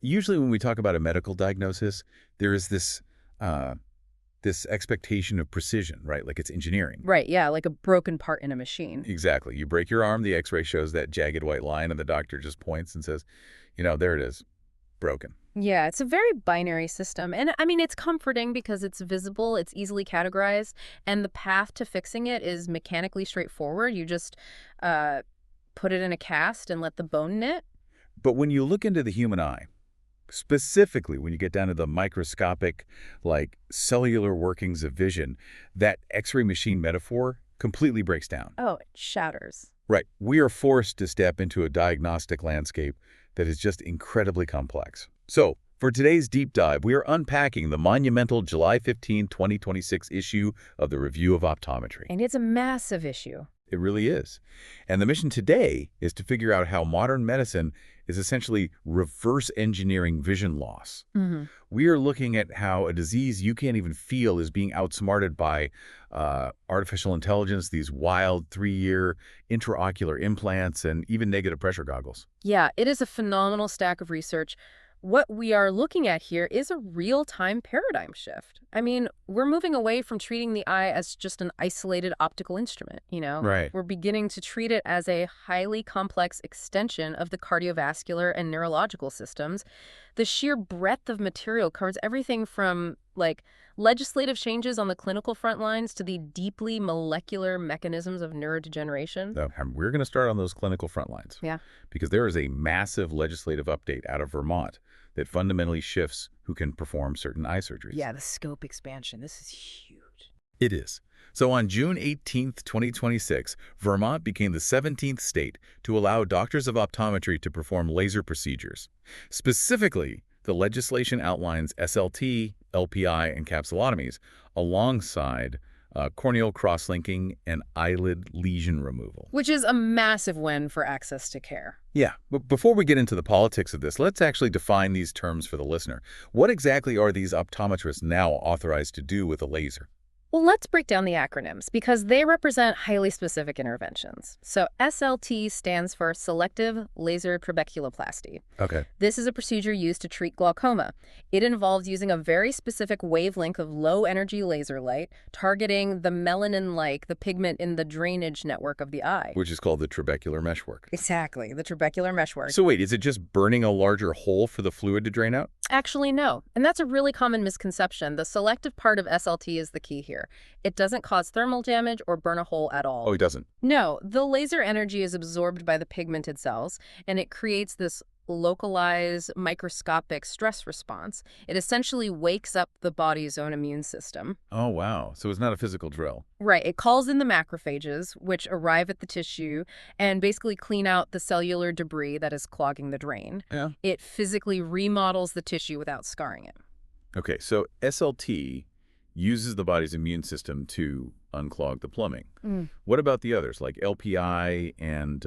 Usually when we talk about a medical diagnosis, there is uh, this expectation of precision, right? Like it's engineering. Right, yeah, like a broken part in a machine. Exactly. You break your arm, the x-ray shows that jagged white line, and the doctor just points and says, there it is, broken. Yeah, it's a very binary system. And I mean, it's comforting because it's visible, it's easily categorized, and the path to fixing it is mechanically straightforward. You just uh, put it in a cast and let the bone knit. But when you look into the human eye, specifically when you get down to the microscopic, like cellular workings of vision, that x-ray machine metaphor completely breaks down. Oh, it shatters. Right. We are forced to step into a diagnostic landscape that is just incredibly complex. So, for today's deep dive, we are unpacking the monumental July 15, 2026 issue of the Review of Optometry. And it's a massive issue. It really is. And the mission today is to figure out how modern medicine is essentially reverse engineering vision loss. Hmm. We are looking at how a disease you can't even feel is being outsmarted by artificial intelligence, these wild 3-year intraocular implants, and even negative pressure goggles. Yeah, it is a phenomenal stack of research. What we are looking at here is a real-time paradigm shift. I mean, we're moving away from treating the eye as just an isolated optical instrument, you know? Right. We're beginning to treat it as a highly complex extension of the cardiovascular and neurological systems. The sheer breadth of material covers everything from, like, legislative changes on the clinical front lines to the deeply molecular mechanisms of neurodegeneration. So we're going to start on those clinical front lines. Yeah. Because there is a massive legislative update out of Vermont that fundamentally shifts who can perform certain eye surgeries. Yeah, the scope expansion. This is huge. It is. So on June 18th, 2026, Vermont became the 17th state to allow doctors of optometry to perform laser procedures. Specifically, the legislation outlines SLT, LPI, and capsulotomies alongside corneal cross-linking and eyelid lesion removal. Which is a massive win for access to care. Yeah, but before we get into the politics of this, let's actually define these terms for the listener. What exactly are these optometrists now authorized to do with a laser? Well, let's break down the acronyms because they represent highly specific interventions. So SLT stands for Selective Laser Trabeculoplasty. Okay. This is a procedure used to treat glaucoma. It involves using a very specific wavelength of low-energy laser light, targeting the melanin-like, the pigment in the drainage network of the eye. Which is called the trabecular meshwork. Exactly, the trabecular meshwork. So wait, is it just burning a larger hole for the fluid to drain out? Actually, no. And that's a really common misconception. The selective part of SLT is the key here. It doesn't cause thermal damage or burn a hole at all. Oh, it doesn't? No, the laser energy is absorbed by the pigmented cells, and it creates this localized microscopic stress response. It essentially wakes up the body's own immune system. Oh, wow. So it's not a physical drill. Right. It calls in the macrophages, which arrive at the tissue and basically clean out the cellular debris that is clogging the drain. Yeah. It physically remodels the tissue without scarring it. Okay, so SLT uses the body's immune system to unclog the plumbing. What about the others, like LPI and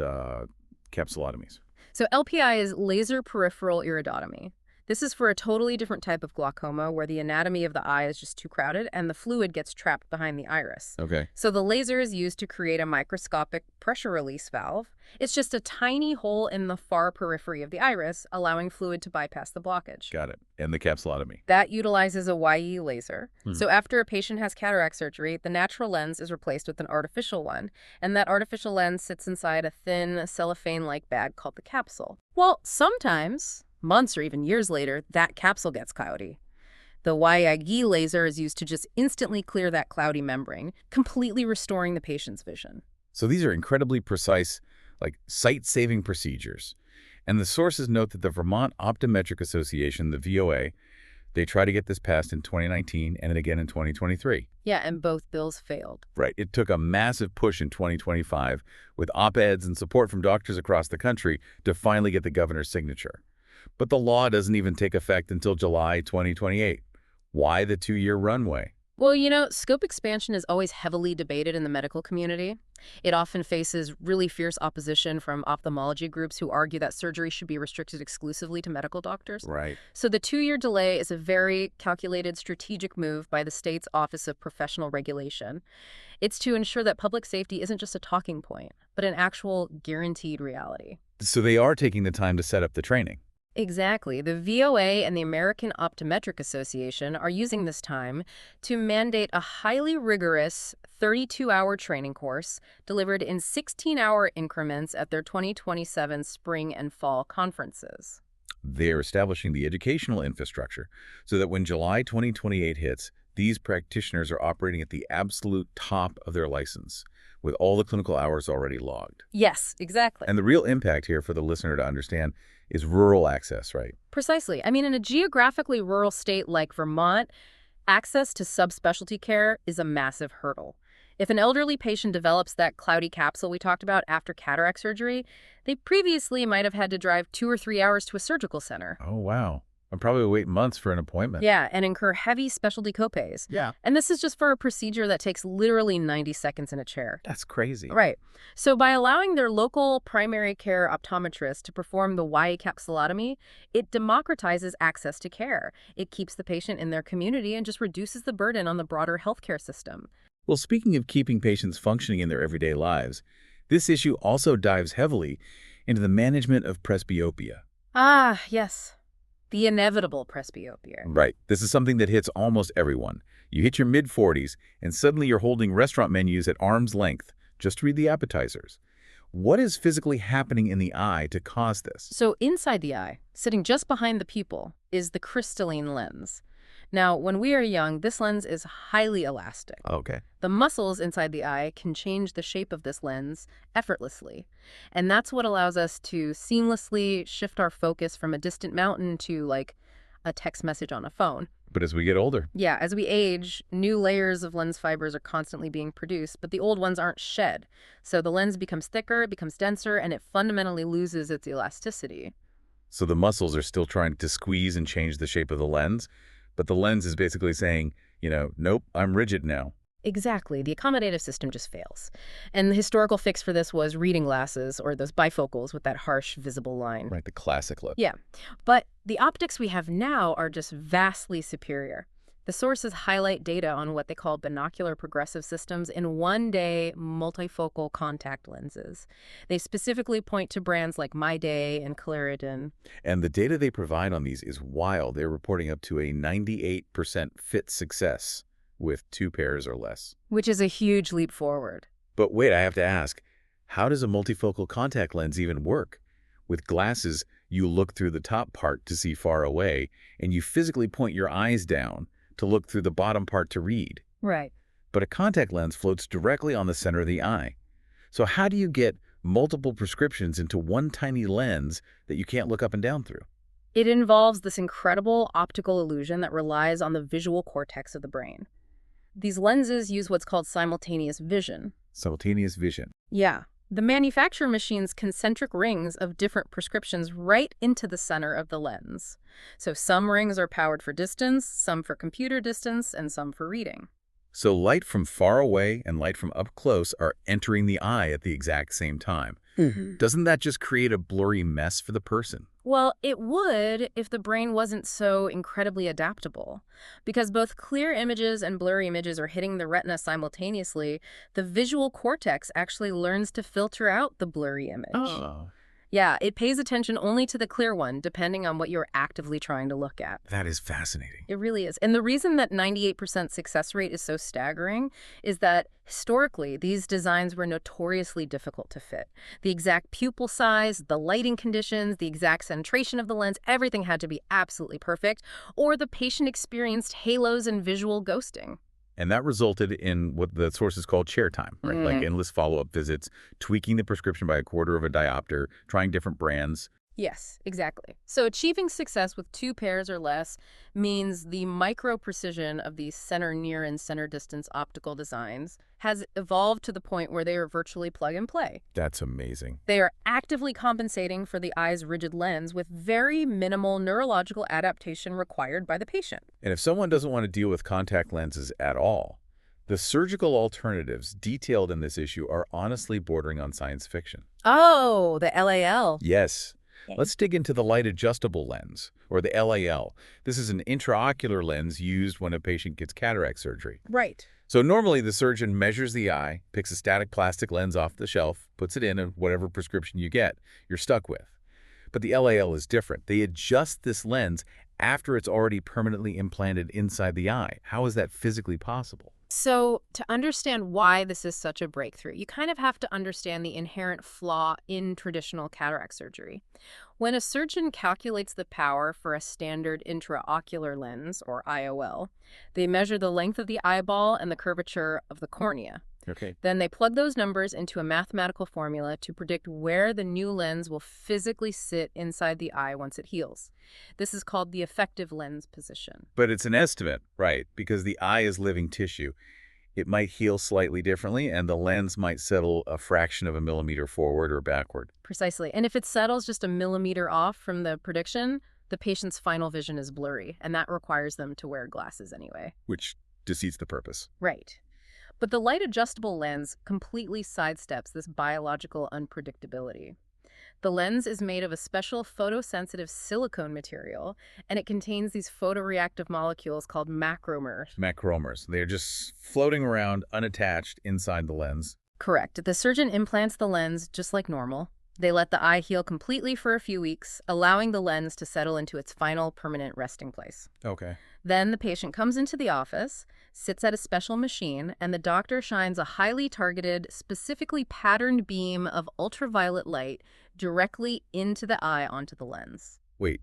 capsulotomies? So LPI is laser peripheral iridotomy. This is for a totally different type of glaucoma where the anatomy of the eye is just too crowded and the fluid gets trapped behind the iris. Okay. So the laser is used to create a microscopic pressure release valve. It's just a tiny hole in the far periphery of the iris, allowing fluid to bypass the blockage. Got it. And the capsulotomy? That utilizes a YE laser. So after a patient has cataract surgery, the natural lens is replaced with an artificial one, and that artificial lens sits inside a thin cellophane-like bag called the capsule. Well, sometimes, months or even years later, that capsule gets cloudy. The YE laser is used to just instantly clear that cloudy membrane, completely restoring the patient's vision. So these are incredibly precise, like sight-saving procedures. And the sources note that the Vermont Optometric Association, the VOA, they tried to get this passed in 2019 and then again in 2023. Yeah, and both bills failed. Right. It took a massive push in 2025 with op-eds and support from doctors across the country to finally get the governor's signature. But the law doesn't even take effect until July 2028. Why the 2-year runway? Well, you know, scope expansion is always heavily debated in the medical community. It often faces really fierce opposition from ophthalmology groups who argue that surgery should be restricted exclusively to medical doctors. Right. So the 2-year delay is a very calculated strategic move by the state's Office of Professional Regulation. It's to ensure that public safety isn't just a talking point, but an actual guaranteed reality. So they are taking the time to set up the training. Exactly. The VOA and the American Optometric Association are using this time to mandate a highly rigorous 32-hour training course delivered in 16-hour increments at their 2027 spring and fall conferences. They're establishing the educational infrastructure so that when July 2028 hits, these practitioners are operating at the absolute top of their license, with all the clinical hours already logged. Yes, exactly. And the real impact here for the listener to understand is rural access, right? Precisely. I mean, in a geographically rural state like Vermont, access to subspecialty care is a massive hurdle. If an elderly patient develops that cloudy capsule we talked about after cataract surgery, they previously might have had to drive 2 or 3 hours to a surgical center. Oh, wow. I'd probably wait months for an appointment. Yeah, and incur heavy specialty copays. Yeah. And this is just for a procedure that takes literally 90 seconds in a chair. That's crazy. Right. So by allowing their local primary care optometrist to perform the YE capsulotomy, it democratizes access to care. It keeps the patient in their community and just reduces the burden on the broader healthcare system. Well, speaking of keeping patients functioning in their everyday lives, this issue also dives heavily into the management of presbyopia. Ah, yes. The inevitable presbyopia. Right. This is something that hits almost everyone. You hit your mid-40s, and suddenly you're holding restaurant menus at arm's length just to read the appetizers. What is physically happening in the eye to cause this? So inside the eye, sitting just behind the pupil, is the crystalline lens. Now, when we are young, this lens is highly elastic. Okay. The muscles inside the eye can change the shape of this lens effortlessly. And that's what allows us to seamlessly shift our focus from a distant mountain to, like, a text message on a phone. But as we get older, Yeah, as we age, new layers of lens fibers are constantly being produced, but the old ones aren't shed. So the lens becomes thicker, it becomes denser, and it fundamentally loses its elasticity. so the muscles are still trying to squeeze and change the shape of the lens, but the lens is basically saying, nope, I'm rigid now. Exactly. The accommodative system just fails. And the historical fix for this was reading glasses, or those bifocals with that harsh, visible line. Right, the classic look. Yeah. But the optics we have now are just vastly superior. The sources highlight data on what they call binocular progressive systems in one-day multifocal contact lenses. They specifically point to brands like MyDay and Claritin. And the data they provide on these is wild. They're reporting up to a 98% fit success with 2 pairs or less. Which is a huge leap forward. But wait, I have to ask, how does a multifocal contact lens even work? With glasses, you look through the top part to see far away, and you physically point your eyes down to look through the bottom part to read. Right. But a contact lens floats directly on the center of the eye. So how do you get multiple prescriptions into one tiny lens that you can't look up and down through? It involves this incredible optical illusion that relies on the visual cortex of the brain. These lenses use what's called simultaneous vision. Simultaneous vision. Yeah. The manufacturer machines concentric rings of different prescriptions right into the center of the lens. So some rings are powered for distance, some for computer distance, and some for reading. So light from far away and light from up close are entering the eye at the exact same time. Doesn't that just create a blurry mess for the person? Well, it would if the brain wasn't so incredibly adaptable. Because both clear images and blurry images are hitting the retina simultaneously, the visual cortex actually learns to filter out the blurry image. Oh, Yeah, it pays attention only to the clear one, depending on what you're actively trying to look at. that is fascinating. It really is. And the reason that 98% success rate is so staggering is that historically, these designs were notoriously difficult to fit. The exact pupil size, the lighting conditions, the exact centration of the lens, everything had to be absolutely perfect, or the patient experienced halos and visual ghosting. And that resulted in what the sources call chair time, right? Like endless follow-up visits, tweaking the prescription by a quarter of a diopter, trying different brands. Yes, exactly. So achieving success with 2 pairs or less means the micro-precision of these center near and center distance optical designs has evolved to the point where they are virtually plug and play. That's amazing. They are actively compensating for the eye's rigid lens with very minimal neurological adaptation required by the patient. And if someone doesn't want to deal with contact lenses at all, the surgical alternatives detailed in this issue are honestly bordering on science fiction. Oh, the LAL. Yes. Let's dig into the light adjustable lens, or the LAL. This is an intraocular lens used when a patient gets cataract surgery. Right. So normally the surgeon measures the eye, picks a static plastic lens off the shelf, puts it in, and whatever prescription you get, you're stuck with. But the LAL is different. They adjust this lens after it's already permanently implanted inside the eye. How is that physically possible? So, to understand why this is such a breakthrough, you kind of have to understand the inherent flaw in traditional cataract surgery. When a surgeon calculates the power for a standard intraocular lens, or IOL, they measure the length of the eyeball and the curvature of the cornea. Okay. Then they plug those numbers into a mathematical formula to predict where the new lens will physically sit inside the eye once it heals. This is called the effective lens position. But it's an estimate, right? Because the eye is living tissue. It might heal slightly differently, and the lens might settle a fraction of a millimeter forward or backward. Precisely. And if it settles just a millimeter off from the prediction, the patient's final vision is blurry, and that requires them to wear glasses anyway. Which defeats the purpose. Right. But the light adjustable lens completely sidesteps this biological unpredictability. The lens is made of a special photosensitive silicone material, and it contains these photoreactive molecules called macromers. Macromers. They're just floating around unattached inside the lens. Correct. The surgeon implants the lens just like normal. They let the eye heal completely for a few weeks, allowing the lens to settle into its final permanent resting place. Okay. Then the patient comes into the office, sits at a special machine, and the doctor shines a highly targeted, specifically patterned beam of ultraviolet light directly into the eye onto the lens. Wait,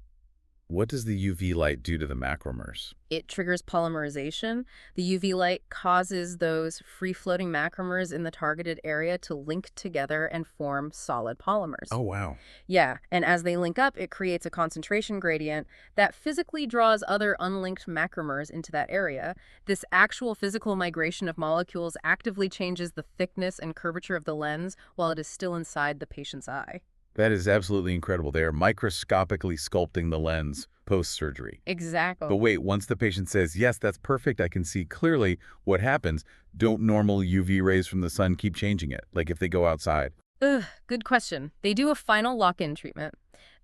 what does the UV light do to the macromers? It triggers polymerization. The UV light causes those free-floating macromers in the targeted area to link together and form solid polymers. Oh, wow. Yeah, and as they link up, it creates a concentration gradient that physically draws other unlinked macromers into that area. This actual physical migration of molecules actively changes the thickness and curvature of the lens while it is still inside the patient's eye. That is absolutely incredible. They are microscopically sculpting the lens post-surgery. Exactly. But wait, once the patient says, yes, that's perfect, I can see clearly what happens, don't normal UV rays from the sun keep changing it, like if they go outside? Ugh, good question. They do a final lock-in treatment.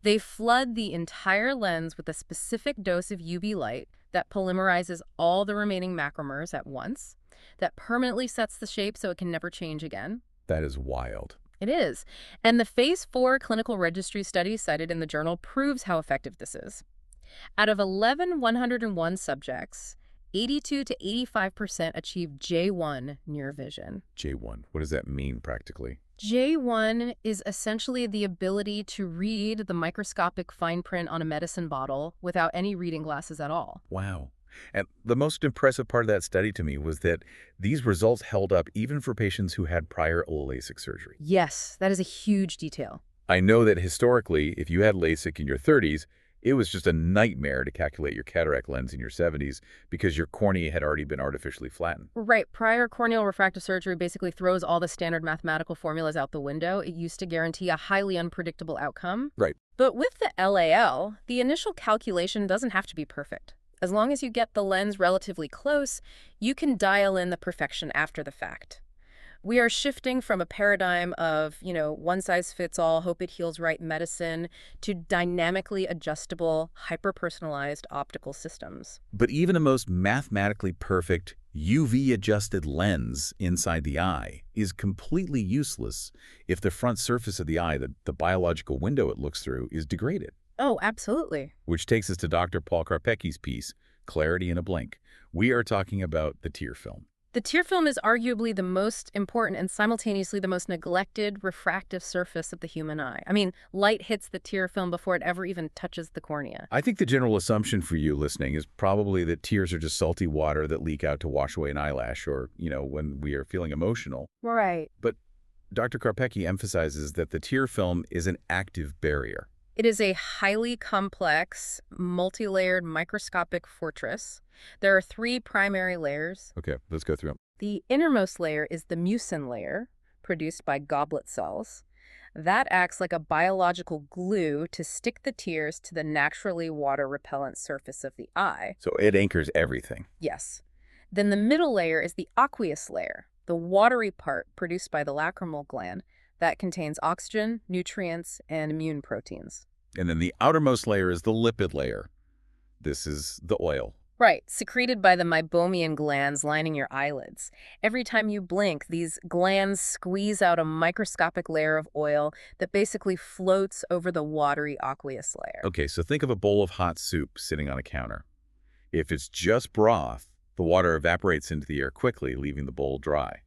They flood the entire lens with a specific dose of UV light that polymerizes all the remaining macromers at once, that permanently sets the shape so it can never change again. That is wild. It is. And the Phase 4 clinical registry study cited in the journal proves how effective this is. Out of 101 subjects, 82 to 85% achieved J1 near vision. J1, what does that mean practically? J1 is essentially the ability to read the microscopic fine print on a medicine bottle without any reading glasses at all. Wow. And the most impressive part of that study to me was that these results held up even for patients who had prior LASIK surgery. Yes, that is a huge detail. I know that historically, if you had LASIK in your 30s, it was just a nightmare to calculate your cataract lens in your 70s because your cornea had already been artificially flattened. Right. Prior corneal refractive surgery basically throws all the standard mathematical formulas out the window. It used to guarantee a highly unpredictable outcome. Right. But with the LAL, the initial calculation doesn't have to be perfect. As long as you get the lens relatively close, you can dial in the perfection after the fact. We are shifting from a paradigm of, one-size-fits-all, hope-it-heals-right medicine to dynamically adjustable, hyper-personalized optical systems. But even the most mathematically perfect UV-adjusted lens inside the eye is completely useless if the front surface of the eye, the biological window it looks through, is degraded. Oh, absolutely. Which takes us to Dr. Paul Karpecki's piece, Clarity in a Blink. We are talking about the tear film. The tear film is arguably the most important and simultaneously the most neglected refractive surface of the human eye. I mean, light hits the tear film before it ever even touches the cornea. I think the general assumption for you listening is probably that tears are just salty water that leak out to wash away an eyelash or, when we are feeling emotional. Right. But Dr. Karpecki emphasizes that the tear film is an active barrier. It is a highly complex, multi-layered microscopic fortress. There are 3 primary layers. Okay, let's go through them. The innermost layer is the mucin layer, produced by goblet cells. That acts like a biological glue to stick the tears to the naturally water-repellent surface of the eye. So it anchors everything. Yes. Then the middle layer is the aqueous layer, the watery part produced by the lacrimal gland that contains oxygen, nutrients, and immune proteins. And then the outermost layer is the lipid layer. This is the oil, Right, secreted by the meibomian glands lining your eyelids. Every time you blink, these glands squeeze out a microscopic layer of oil that basically floats over the watery aqueous layer. Okay, so think of a bowl of hot soup sitting on a counter. If it's just broth, the water evaporates into the air quickly, leaving the bowl dry.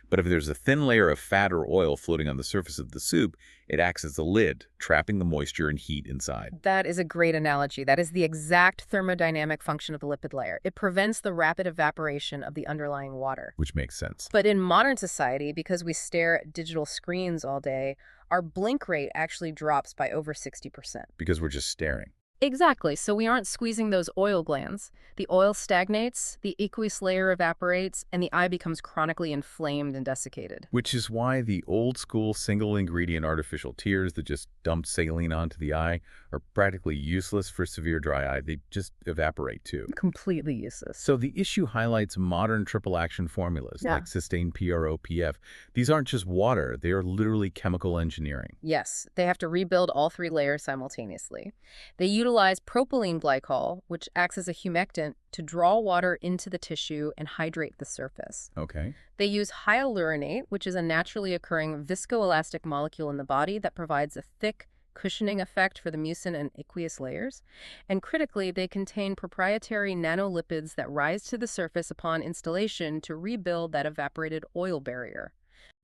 But if there's a thin layer of fat or oil floating on the surface of the soup, it acts as a lid, trapping the moisture and heat inside. That is a great analogy. That is the exact thermodynamic function of the lipid layer. It prevents the rapid evaporation of the underlying water. Which makes sense. But in modern society, because we stare at digital screens all day, our blink rate actually drops by over 60%. Because we're just staring. Exactly. So we aren't squeezing those oil glands. The oil stagnates, the aqueous layer evaporates, and the eye becomes chronically inflamed and desiccated. Which is why the old-school single-ingredient artificial tears that just dump saline onto the eye are practically useless for severe dry eye. They just evaporate, too. Completely useless. So the issue highlights modern triple-action formulas like cysteine PRO-PF. These aren't just water. They are literally chemical engineering. Yes, they have to rebuild all three layers simultaneously. They utilize propylene glycol, which acts as a humectant, to draw water into the tissue and hydrate the surface. Okay. They use hyaluronate, which is a naturally occurring viscoelastic molecule in the body that provides a thick, cushioning effect for the mucin and aqueous layers. And critically, they contain proprietary nanolipids that rise to the surface upon installation to rebuild that evaporated oil barrier.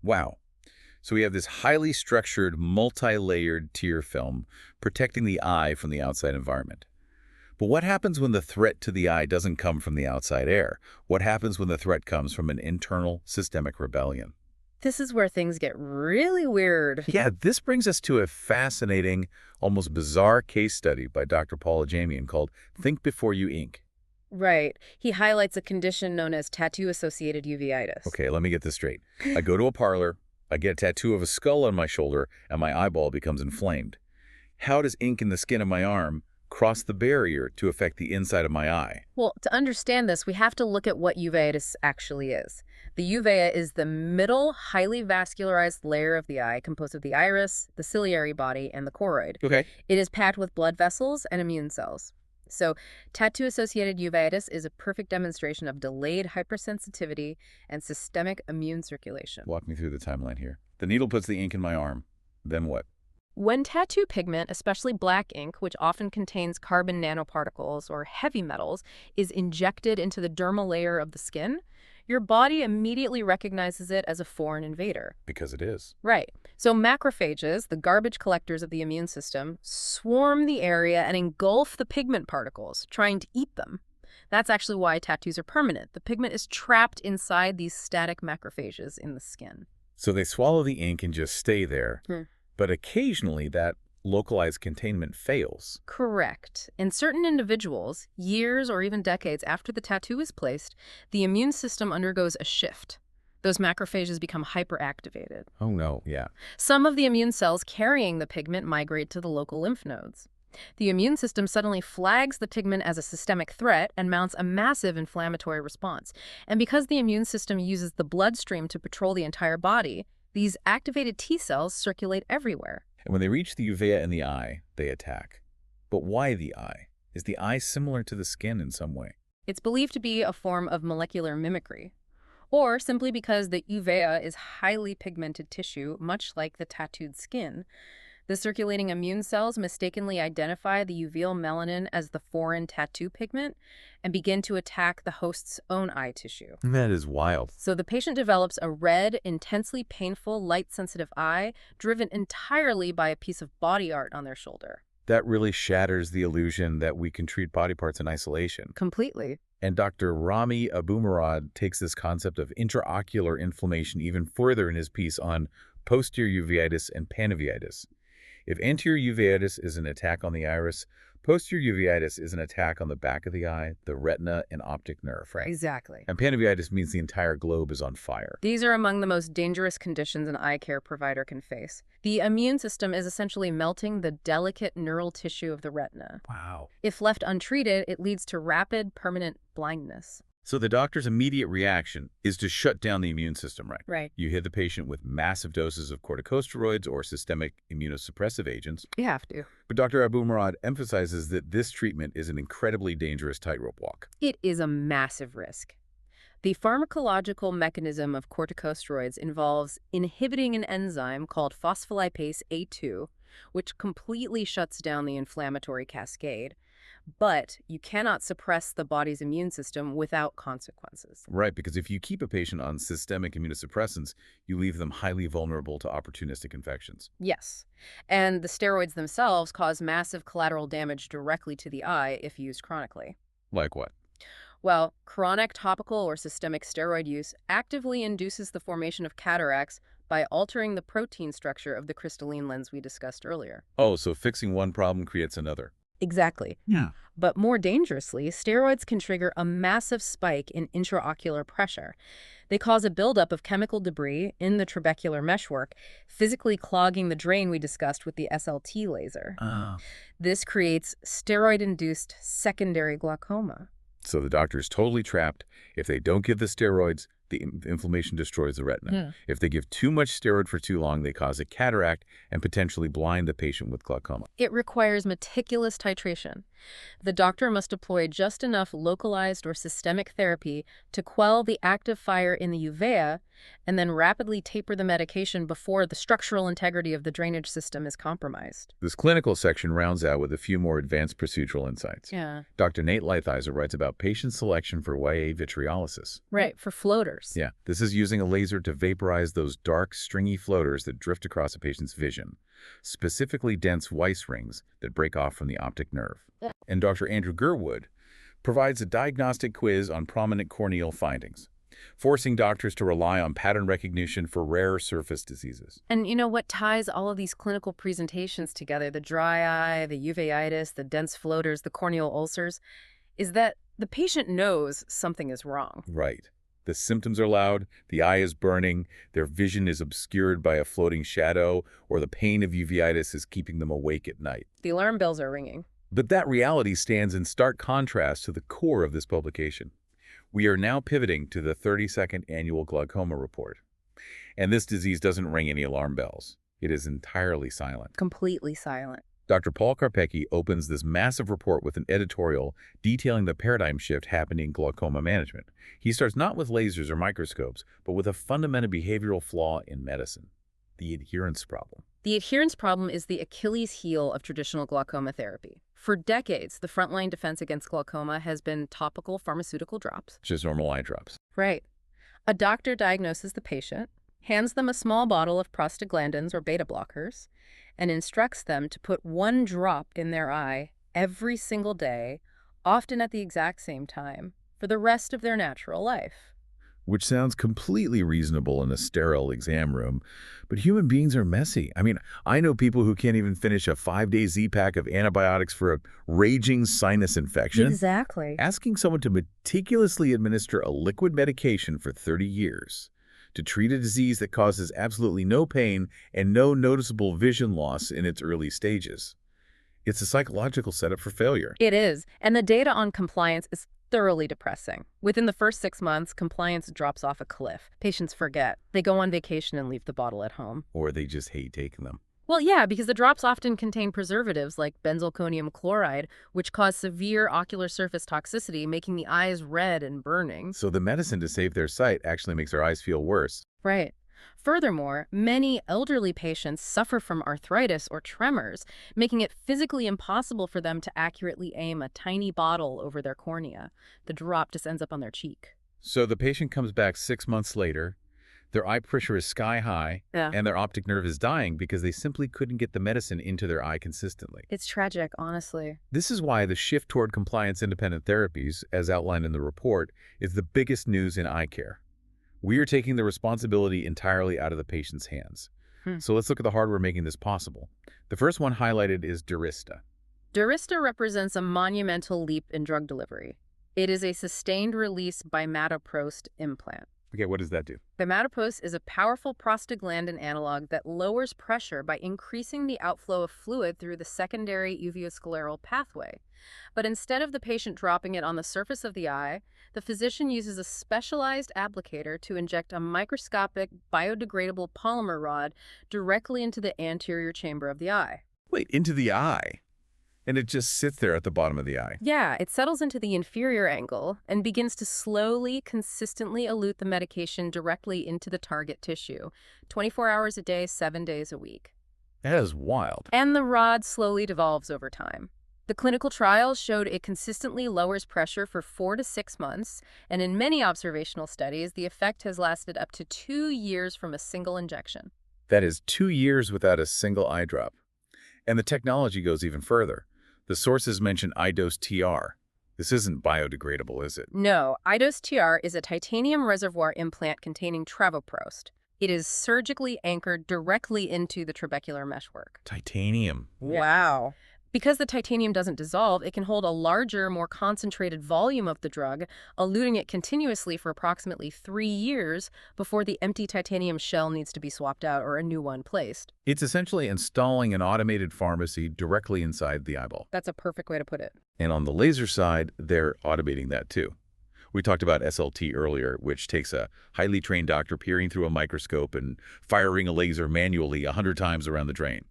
Wow. So we have this highly structured, multi-layered tear film protecting the eye from the outside environment. But what happens when the threat to the eye doesn't come from the outside air? What happens when the threat comes from an internal systemic rebellion? This is where things get really weird. Yeah, this brings us to a fascinating, almost bizarre case study by Dr. Paula Jamian called Think Before You Ink. Right. He highlights a condition known as tattoo-associated uveitis. Okay, let me get this straight. I go to a parlor, I get a tattoo of a skull on my shoulder, and my eyeball becomes inflamed. How does ink in the skin of my arm cross the barrier to affect the inside of my eye? Well, to understand this, we have to look at what uveitis actually is. The uvea is the middle, highly vascularized layer of the eye composed of the iris, the ciliary body, and the choroid. Okay. It is packed with blood vessels and immune cells. So, tattoo-associated uveitis is a perfect demonstration of delayed hypersensitivity and systemic immune circulation. Walk me through the timeline here. The needle puts the ink in my arm. Then what? When tattoo pigment, especially black ink, which often contains carbon nanoparticles or heavy metals, is injected into the dermal layer of the skin, your body immediately recognizes it as a foreign invader. Because it is. Right. So macrophages, the garbage collectors of the immune system, swarm the area and engulf the pigment particles, trying to eat them. That's actually why tattoos are permanent. The pigment is trapped inside these static macrophages in the skin. So they swallow the ink and just stay there. But occasionally that localized containment fails. Correct. In certain individuals, years or even decades after the tattoo is placed, the immune system undergoes a shift. Those macrophages become hyperactivated. Oh no, yeah. Some of the immune cells carrying the pigment migrate to the local lymph nodes. The immune system suddenly flags the pigment as a systemic threat and mounts a massive inflammatory response. And because the immune system uses the bloodstream to patrol the entire body, these activated T cells circulate everywhere. And when they reach the uvea in the eye, they attack. But why the eye? Is the eye similar to the skin in some way? It's believed to be a form of molecular mimicry, or simply because the uvea is highly pigmented tissue, much like the tattooed skin. The circulating immune cells mistakenly identify the uveal melanin as the foreign tattoo pigment and begin to attack the host's own eye tissue. That is wild. So the patient develops a red, intensely painful, light-sensitive eye driven entirely by a piece of body art on their shoulder. That really shatters the illusion that we can treat body parts in isolation. Completely. And Dr. Rami Abumurad takes this concept of intraocular inflammation even further in his piece on posterior uveitis and panuveitis. If anterior uveitis is an attack on the iris, posterior uveitis is an attack on the back of the eye, the retina, and optic nerve, right? Exactly. And panuveitis means the entire globe is on fire. These are among the most dangerous conditions an eye care provider can face. The immune system is essentially melting the delicate neural tissue of the retina. Wow. If left untreated, it leads to rapid, permanent blindness. So the doctor's immediate reaction is to shut down the immune system, right? Right. You hit the patient with massive doses of corticosteroids or systemic immunosuppressive agents. You have to. But Dr. Abu Murad emphasizes that this treatment is an incredibly dangerous tightrope walk. It is a massive risk. The pharmacological mechanism of corticosteroids involves inhibiting an enzyme called phospholipase A2, which completely shuts down the inflammatory cascade. But you cannot suppress the body's immune system without consequences. Right, because if you keep a patient on systemic immunosuppressants, you leave them highly vulnerable to opportunistic infections. Yes. And the steroids themselves cause massive collateral damage directly to the eye if used chronically. Like what? Well, chronic topical or systemic steroid use actively induces the formation of cataracts by altering the protein structure of the crystalline lens we discussed earlier. Oh, so fixing one problem creates another. Exactly. Yeah. But more dangerously, steroids can trigger a massive spike in intraocular pressure. They cause a buildup of chemical debris in the trabecular meshwork, physically clogging the drain we discussed with the SLT laser. Oh. This creates steroid-induced secondary glaucoma. So the doctor is totally trapped. If they don't give the steroids, the inflammation destroys the retina. Yeah. If they give too much steroid for too long, they cause a cataract and potentially blind the patient with glaucoma. It requires meticulous titration. The doctor must deploy just enough localized or systemic therapy to quell the active fire in the uvea and then rapidly taper the medication before the structural integrity of the drainage system is compromised. This clinical section rounds out with a few more advanced procedural insights. Yeah. Dr. Nate Lighthizer writes about patient selection for YA vitreolysis. Right, for floaters. Yeah, this is using a laser to vaporize those dark, stringy floaters that drift across a patient's vision, specifically dense Weiss rings that break off from the optic nerve. And Dr. Andrew Gerwood provides a diagnostic quiz on prominent corneal findings, forcing doctors to rely on pattern recognition for rare surface diseases. And you know what ties all of these clinical presentations together, the dry eye, the uveitis, the dense floaters, the corneal ulcers, is that the patient knows something is wrong. Right. The symptoms are loud, the eye is burning, their vision is obscured by a floating shadow, or the pain of uveitis is keeping them awake at night. The alarm bells are ringing. But that reality stands in stark contrast to the core of this publication. We are now pivoting to the 32nd Annual Glaucoma Report. And this disease doesn't ring any alarm bells. It is entirely silent. Completely silent. Dr. Paul Karpecki opens this massive report with an editorial detailing the paradigm shift happening in glaucoma management. He starts not with lasers or microscopes, but with a fundamental behavioral flaw in medicine, the adherence problem. The adherence problem is the Achilles heel of traditional glaucoma therapy. For decades, the frontline defense against glaucoma has been topical pharmaceutical drops. Just normal eye drops. Right. A doctor diagnoses the patient, hands them a small bottle of prostaglandins or beta blockers, and instructs them to put one drop in their eye every single day, often at the exact same time, for the rest of their natural life. Which sounds completely reasonable in a sterile exam room, but human beings are messy. I mean, I know people who can't even finish a 5-day Z-pack of antibiotics for a raging sinus infection. Exactly. Asking someone to meticulously administer a liquid medication for 30 years to treat a disease that causes absolutely no pain and no noticeable vision loss in its early stages. It's a psychological setup for failure. It is, and the data on compliance is thoroughly depressing. Within the first 6 months, compliance drops off a cliff. Patients forget. They go on vacation and leave the bottle at home. Or they just hate taking them. Well, yeah, because the drops often contain preservatives like benzalkonium chloride, which cause severe ocular surface toxicity, making the eyes red and burning. So the medicine to save their sight actually makes their eyes feel worse. Right. Furthermore, many elderly patients suffer from arthritis or tremors, making it physically impossible for them to accurately aim a tiny bottle over their cornea. The drop just ends up on their cheek. So the patient comes back 6 months later, their eye pressure is sky high, and their optic nerve is dying because they simply couldn't get the medicine into their eye consistently. It's tragic, honestly. This is why the shift toward compliance-independent therapies, as outlined in the report, is the biggest news in eye care. We are taking the responsibility entirely out of the patient's hands. So let's look at the hardware making this possible. The first one highlighted is Durista. Durista represents a monumental leap in drug delivery. It is a sustained-release bimatoprost implant. Okay, what does that do? Thimatopos is a powerful prostaglandin analog that lowers pressure by increasing the outflow of fluid through the secondary uveoscleral pathway. But instead of the patient dropping it on the surface of the eye, the physician uses a specialized applicator to inject a microscopic biodegradable polymer rod directly into the anterior chamber of the eye. Wait, into the eye. And it just sits there at the bottom of the eye. Yeah, it settles into the inferior angle and begins to slowly, consistently elute the medication directly into the target tissue, 24 hours a day, 7 days a week. That is wild. And the rod slowly devolves over time. The clinical trials showed it consistently lowers pressure for 4 to 6 months, and in many observational studies, the effect has lasted up to 2 years from a single injection. That is 2 years without a single eye drop. And the technology goes even further. The sources mention iDose TR. This isn't biodegradable, is it? No, iDose TR is a titanium reservoir implant containing travoprost. It is surgically anchored directly into the trabecular meshwork. Titanium. Wow. Because the titanium doesn't dissolve, it can hold a larger, more concentrated volume of the drug, eluting it continuously for approximately 3 years before the empty titanium shell needs to be swapped out or a new one placed. It's essentially installing an automated pharmacy directly inside the eyeball. That's a perfect way to put it. And on the laser side, they're automating that too. We talked about SLT earlier, which takes a highly trained doctor peering through a microscope and firing a laser manually 100 times around the drain.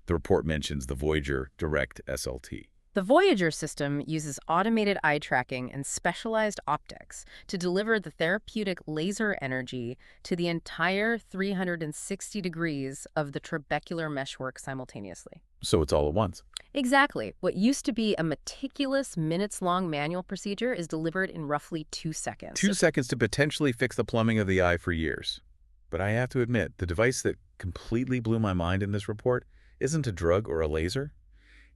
The report mentions the Voyager Direct SLT. The Voyager system uses automated eye tracking and specialized optics to deliver the therapeutic laser energy to the entire 360 degrees of the trabecular meshwork simultaneously. So it's all at once. Exactly. What used to be a meticulous, minutes-long manual procedure is delivered in roughly 2 seconds. 2 seconds to potentially fix the plumbing of the eye for years. But I have to admit, the device that completely blew my mind in this report isn't a drug or a laser.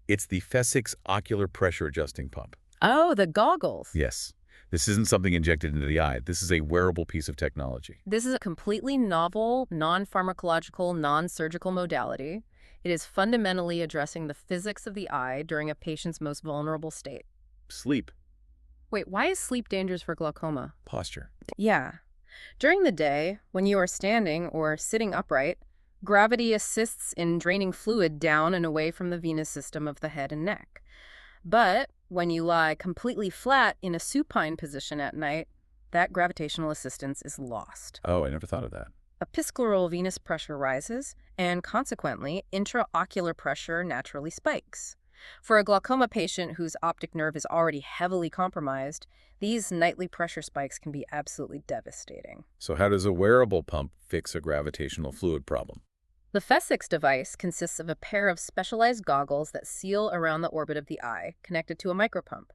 It's the Phesix ocular pressure adjusting pump. Oh, the goggles. Yes. This isn't something injected into the eye. This is a wearable piece of technology. This is a completely novel, non-pharmacological, non-surgical modality. It is fundamentally addressing the physics of the eye during a patient's most vulnerable state. Sleep. Wait, why is sleep dangerous for glaucoma? Posture. Yeah. During the day, when you are standing or sitting upright, gravity assists in draining fluid down and away from the venous system of the head and neck. But when you lie completely flat in a supine position at night, that gravitational assistance is lost. Oh, I never thought of that. Episcleral venous pressure rises, and consequently, intraocular pressure naturally spikes. For a glaucoma patient whose optic nerve is already heavily compromised, these nightly pressure spikes can be absolutely devastating. So how does a wearable pump fix a gravitational fluid problem? The Phesix device consists of a pair of specialized goggles that seal around the orbit of the eye, connected to a micropump.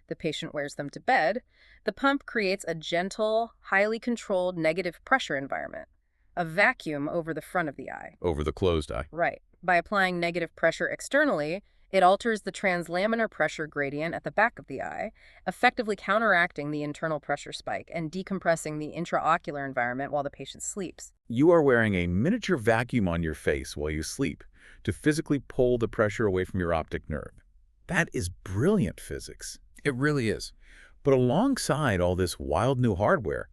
The patient wears them to bed. The pump creates a gentle, highly controlled negative pressure environment, a vacuum over the front of the eye. Over the closed eye. Right. By applying negative pressure externally, it alters the translaminar pressure gradient at the back of the eye, effectively counteracting the internal pressure spike and decompressing the intraocular environment while the patient sleeps. You are wearing a miniature vacuum on your face while you sleep to physically pull the pressure away from your optic nerve. That is brilliant physics. It really is. But alongside all this wild new hardware,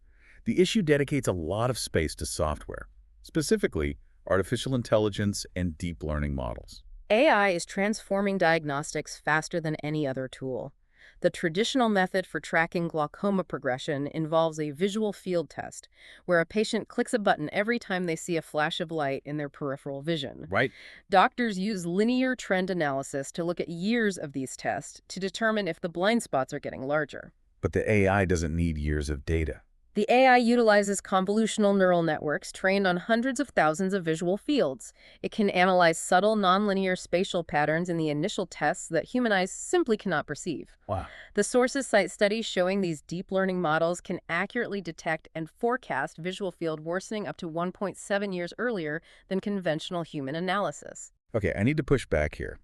the issue dedicates a lot of space to software, specifically artificial intelligence and deep learning models. AI is transforming diagnostics faster than any other tool. The traditional method for tracking glaucoma progression involves a visual field test, where a patient clicks a button every time they see a flash of light in their peripheral vision. Right. Doctors use linear trend analysis to look at years of these tests to determine if the blind spots are getting larger. But the AI doesn't need years of data. The AI utilizes convolutional neural networks trained on hundreds of thousands of visual fields. It can analyze subtle nonlinear spatial patterns in the initial tests that human eyes simply cannot perceive. Wow. The sources cite studies showing these deep learning models can accurately detect and forecast visual field worsening up to 1.7 years earlier than conventional human analysis. Okay, I need to push back here.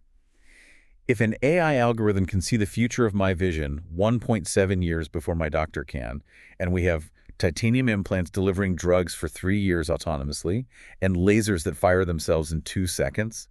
If an AI algorithm can see the future of my vision 1.7 years before my doctor can, and we have titanium implants delivering drugs for 3 years autonomously, and lasers that fire themselves in 2 seconds,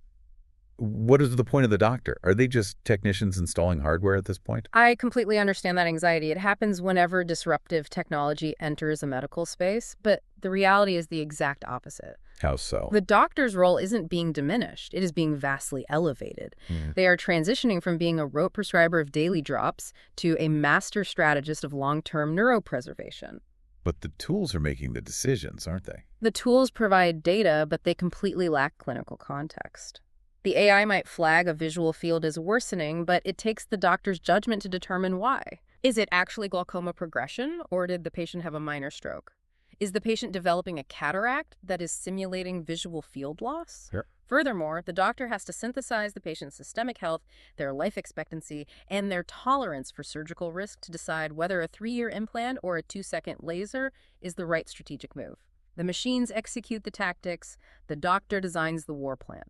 What is the point of the doctor? Are they just technicians installing hardware at this point? I completely understand that anxiety. It happens whenever disruptive technology enters a medical space, but the reality is the exact opposite. How so? The doctor's role isn't being diminished. It is being vastly elevated. Hmm. They are transitioning from being a rote prescriber of daily drops to a master strategist of long-term neuropreservation. But the tools are making the decisions, aren't they? The tools provide data, but they completely lack clinical context. The AI might flag a visual field as worsening, but it takes the doctor's judgment to determine why. Is it actually glaucoma progression, or did the patient have a minor stroke? Is the patient developing a cataract that is simulating visual field loss? Sure. Furthermore, the doctor has to synthesize the patient's systemic health, their life expectancy, and their tolerance for surgical risk to decide whether a 3-year implant or a 2-second laser is the right strategic move. The machines execute the tactics, the doctor designs the war plan.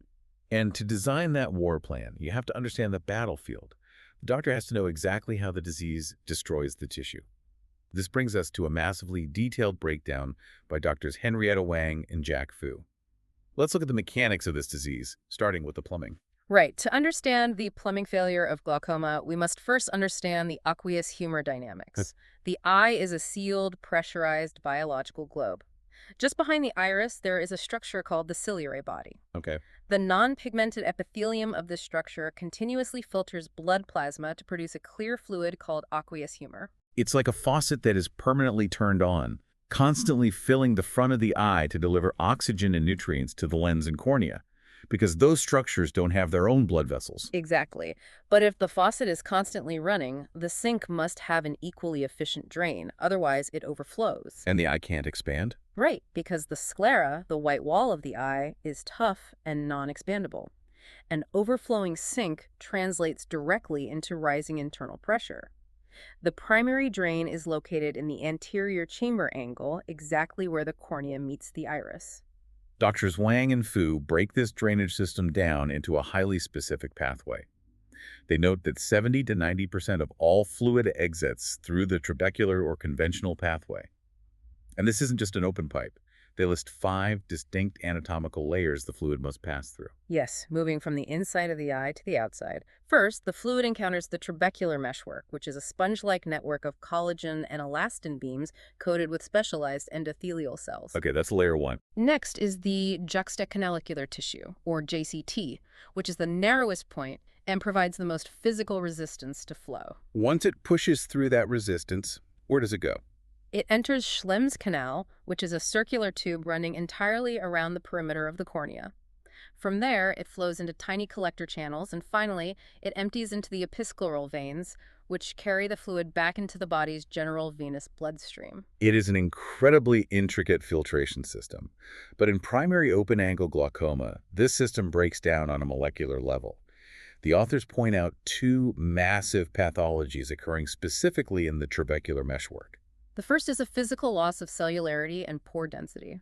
And to design that war plan, you have to understand the battlefield. The doctor has to know exactly how the disease destroys the tissue. This brings us to a massively detailed breakdown by doctors Henrietta Wang and Jack Fu. Let's look at the mechanics of this disease, starting with the plumbing. Right. To understand the plumbing failure of glaucoma, we must first understand the aqueous humor dynamics. The eye is a sealed, pressurized biological globe. Just behind the iris, there is a structure called the ciliary body. Okay. The non-pigmented epithelium of this structure continuously filters blood plasma to produce a clear fluid called aqueous humor. It's like a faucet that is permanently turned on, constantly filling the front of the eye to deliver oxygen and nutrients to the lens and cornea, because those structures don't have their own blood vessels. Exactly. But if the faucet is constantly running, the sink must have an equally efficient drain, otherwise it overflows. And the eye can't expand? Right, because the sclera, the white wall of the eye, is tough and non-expandable. An overflowing sink translates directly into rising internal pressure. The primary drain is located in the anterior chamber angle, exactly where the cornea meets the iris. Doctors Wang and Fu break this drainage system down into a highly specific pathway. They note that 70 to 90% of all fluid exits through the trabecular or conventional pathway. And this isn't just an open pipe. They list 5 distinct anatomical layers the fluid must pass through. Yes, moving from the inside of the eye to the outside. First, the fluid encounters the trabecular meshwork, which is a sponge-like network of collagen and elastin beams coated with specialized endothelial cells. Okay, that's layer 1. Next is the juxtacanalicular tissue, or JCT, which is the narrowest point and provides the most physical resistance to flow. Once it pushes through that resistance, where does it go? It enters Schlemm's canal, which is a circular tube running entirely around the perimeter of the cornea. From there, it flows into tiny collector channels, and finally, it empties into the episcleral veins, which carry the fluid back into the body's general venous bloodstream. It is an incredibly intricate filtration system. But in primary open-angle glaucoma, this system breaks down on a molecular level. The authors point out 2 massive pathologies occurring specifically in the trabecular meshwork. The first is a physical loss of cellularity and pore density.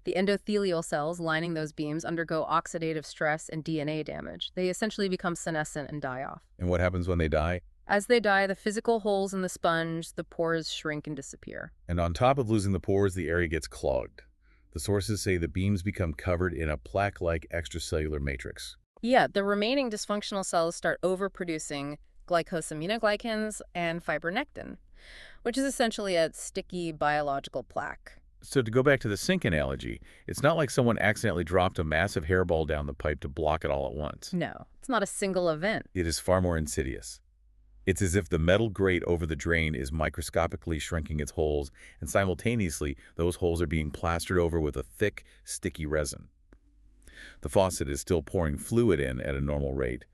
The endothelial cells lining those beams undergo oxidative stress and DNA damage. They essentially become senescent and die off. And what happens when they die? As they die, the physical holes in the sponge, the pores shrink and disappear. And on top of losing the pores, the area gets clogged. The sources say the beams become covered in a plaque-like extracellular matrix. Yeah, the remaining dysfunctional cells start overproducing glycosaminoglycans and fibronectin, which is essentially a sticky biological plaque. So to go back to the sink analogy, it's not like someone accidentally dropped a massive hairball down the pipe to block it all at once. No, it's not a single event. It is far more insidious. It's as if the metal grate over the drain is microscopically shrinking its holes, and simultaneously, those holes are being plastered over with a thick, sticky resin. The faucet is still pouring fluid in at a normal rate,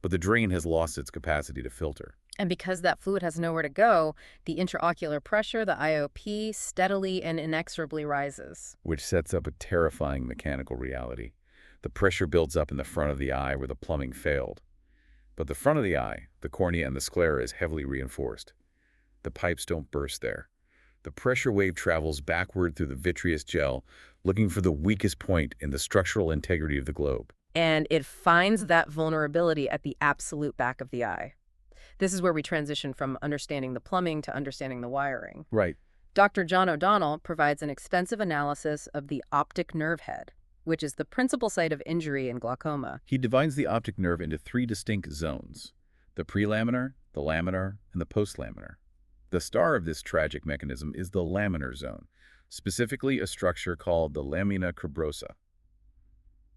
but the drain has lost its capacity to filter. And because that fluid has nowhere to go, the intraocular pressure, the IOP, steadily and inexorably rises. Which sets up a terrifying mechanical reality. The pressure builds up in the front of the eye where the plumbing failed. But the front of the eye, the cornea and the sclera, is heavily reinforced. The pipes don't burst there. The pressure wave travels backward through the vitreous gel, looking for the weakest point in the structural integrity of the globe. And it finds that vulnerability at the absolute back of the eye. This is where we transition from understanding the plumbing to understanding the wiring. Right. Dr. John O'Donnell provides an extensive analysis of the optic nerve head. which is the principal site of injury in glaucoma. He divides the optic nerve into three distinct zones: the prelaminar, the laminar, and the postlaminar. The star of this tragic mechanism is the laminar zone, specifically a structure called the lamina cribrosa.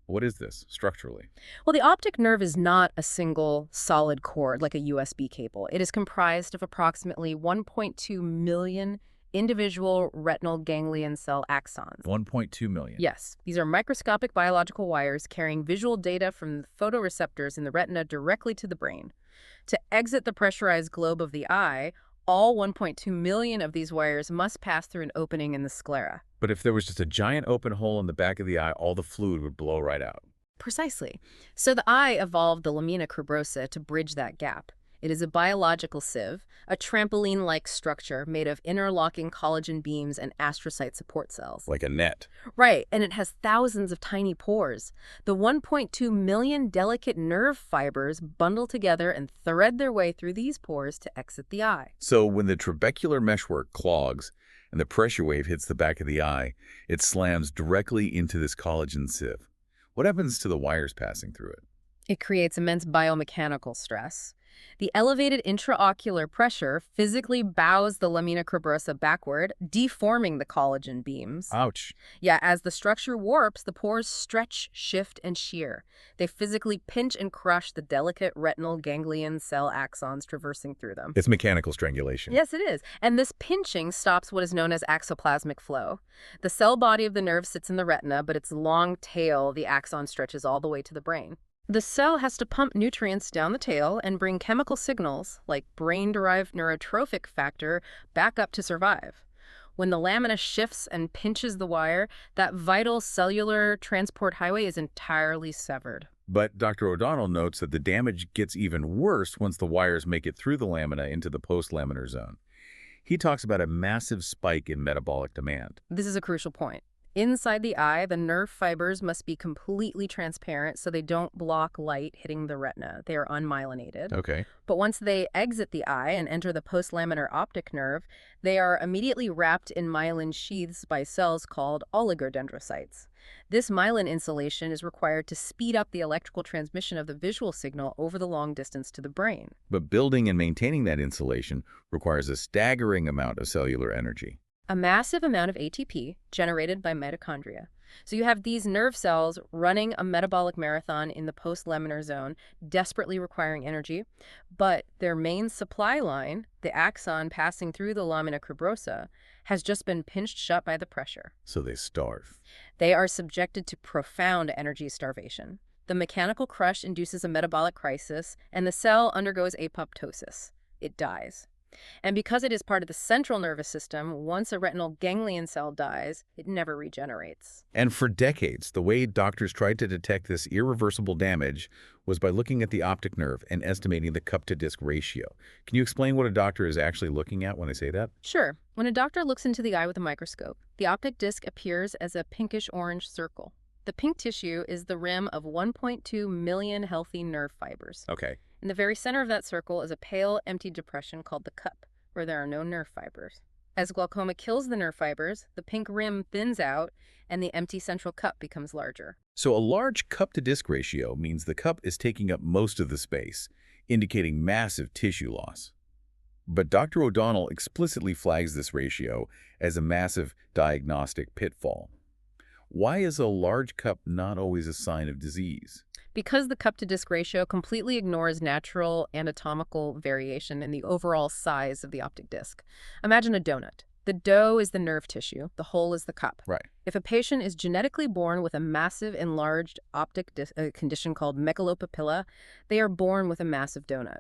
What is this, structurally? Well, the optic nerve is not a single solid cord like a USB cable. It is comprised of approximately 1.2 million individual retinal ganglion cell axons. 1.2 million. Yes, these are microscopic biological wires carrying visual data from photoreceptors in the retina directly to the brain. To exit the pressurized globe of the eye, all 1.2 million of these wires must pass through an opening in the sclera. But if there was just a giant open hole in the back of the eye, all the fluid would blow right out. Precisely. So the eye evolved the lamina cribrosa to bridge that gap. It is a biological sieve, a trampoline-like structure made of interlocking collagen beams and astrocyte support cells. Like a net. Right, and it has thousands of tiny pores. The 1.2 million delicate nerve fibers bundle together and thread their way through these pores to exit the eye. So when the trabecular meshwork clogs and the pressure wave hits the back of the eye, it slams directly into this collagen sieve. What happens to the wires passing through it? It creates immense biomechanical stress. The elevated intraocular pressure physically bows the lamina cribrosa backward, deforming the collagen beams. Ouch. Yeah, as the structure warps, the pores stretch, shift, and shear. They physically pinch and crush the delicate retinal ganglion cell axons traversing through them. It's mechanical strangulation. Yes, it is. And this pinching stops what is known as axoplasmic flow. The cell body of the nerve sits in the retina, but its long tail, the axon, stretches all the way to the brain. The cell has to pump nutrients down the tail and bring chemical signals, like brain-derived neurotrophic factor, back up to survive. When the lamina shifts and pinches the wire, that vital cellular transport highway is entirely severed. But Dr. O'Donnell notes that the damage gets even worse once the wires make it through the lamina into the postlaminar zone. He talks about a massive spike in metabolic demand. This is a crucial point. Inside the eye, the nerve fibers must be completely transparent so they don't block light hitting the retina. They are unmyelinated. Okay. But once they exit the eye and enter the postlaminar optic nerve, they are immediately wrapped in myelin sheaths by cells called oligodendrocytes. This myelin insulation is required to speed up the electrical transmission of the visual signal over the long distance to the brain. But building and maintaining that insulation requires a staggering amount of cellular energy. A massive amount of ATP generated by mitochondria. So you have these nerve cells running a metabolic marathon in the postlaminar zone, desperately requiring energy, but their main supply line, the axon passing through the lamina cribrosa, has just been pinched shut by the pressure. So they starve. They are subjected to profound energy starvation. The mechanical crush induces a metabolic crisis, and the cell undergoes apoptosis. It dies. And because it is part of the central nervous system, once a retinal ganglion cell dies, it never regenerates. And for decades, the way doctors tried to detect this irreversible damage was by looking at the optic nerve and estimating the cup-to-disc ratio. Can you explain what a doctor is actually looking at when I say that? Sure. When a doctor looks into the eye with a microscope, the optic disc appears as a pinkish-orange circle. The pink tissue is the rim of 1.2 million healthy nerve fibers. Okay. In the very center of that circle is a pale, empty depression called the cup, where there are no nerve fibers. As glaucoma kills the nerve fibers, the pink rim thins out, and the empty central cup becomes larger. So a large cup-to-disc ratio means the cup is taking up most of the space, indicating massive tissue loss. But Dr. O'Donnell explicitly flags this ratio as a massive diagnostic pitfall. Why is a large cup not always a sign of disease? Because the cup-to-disc ratio completely ignores natural anatomical variation in the overall size of the optic disc. Imagine a donut. The dough is the nerve tissue, the hole is the cup. Right. If a patient is genetically born with a massive enlarged optic condition called megalopapilla, they are born with a massive donut.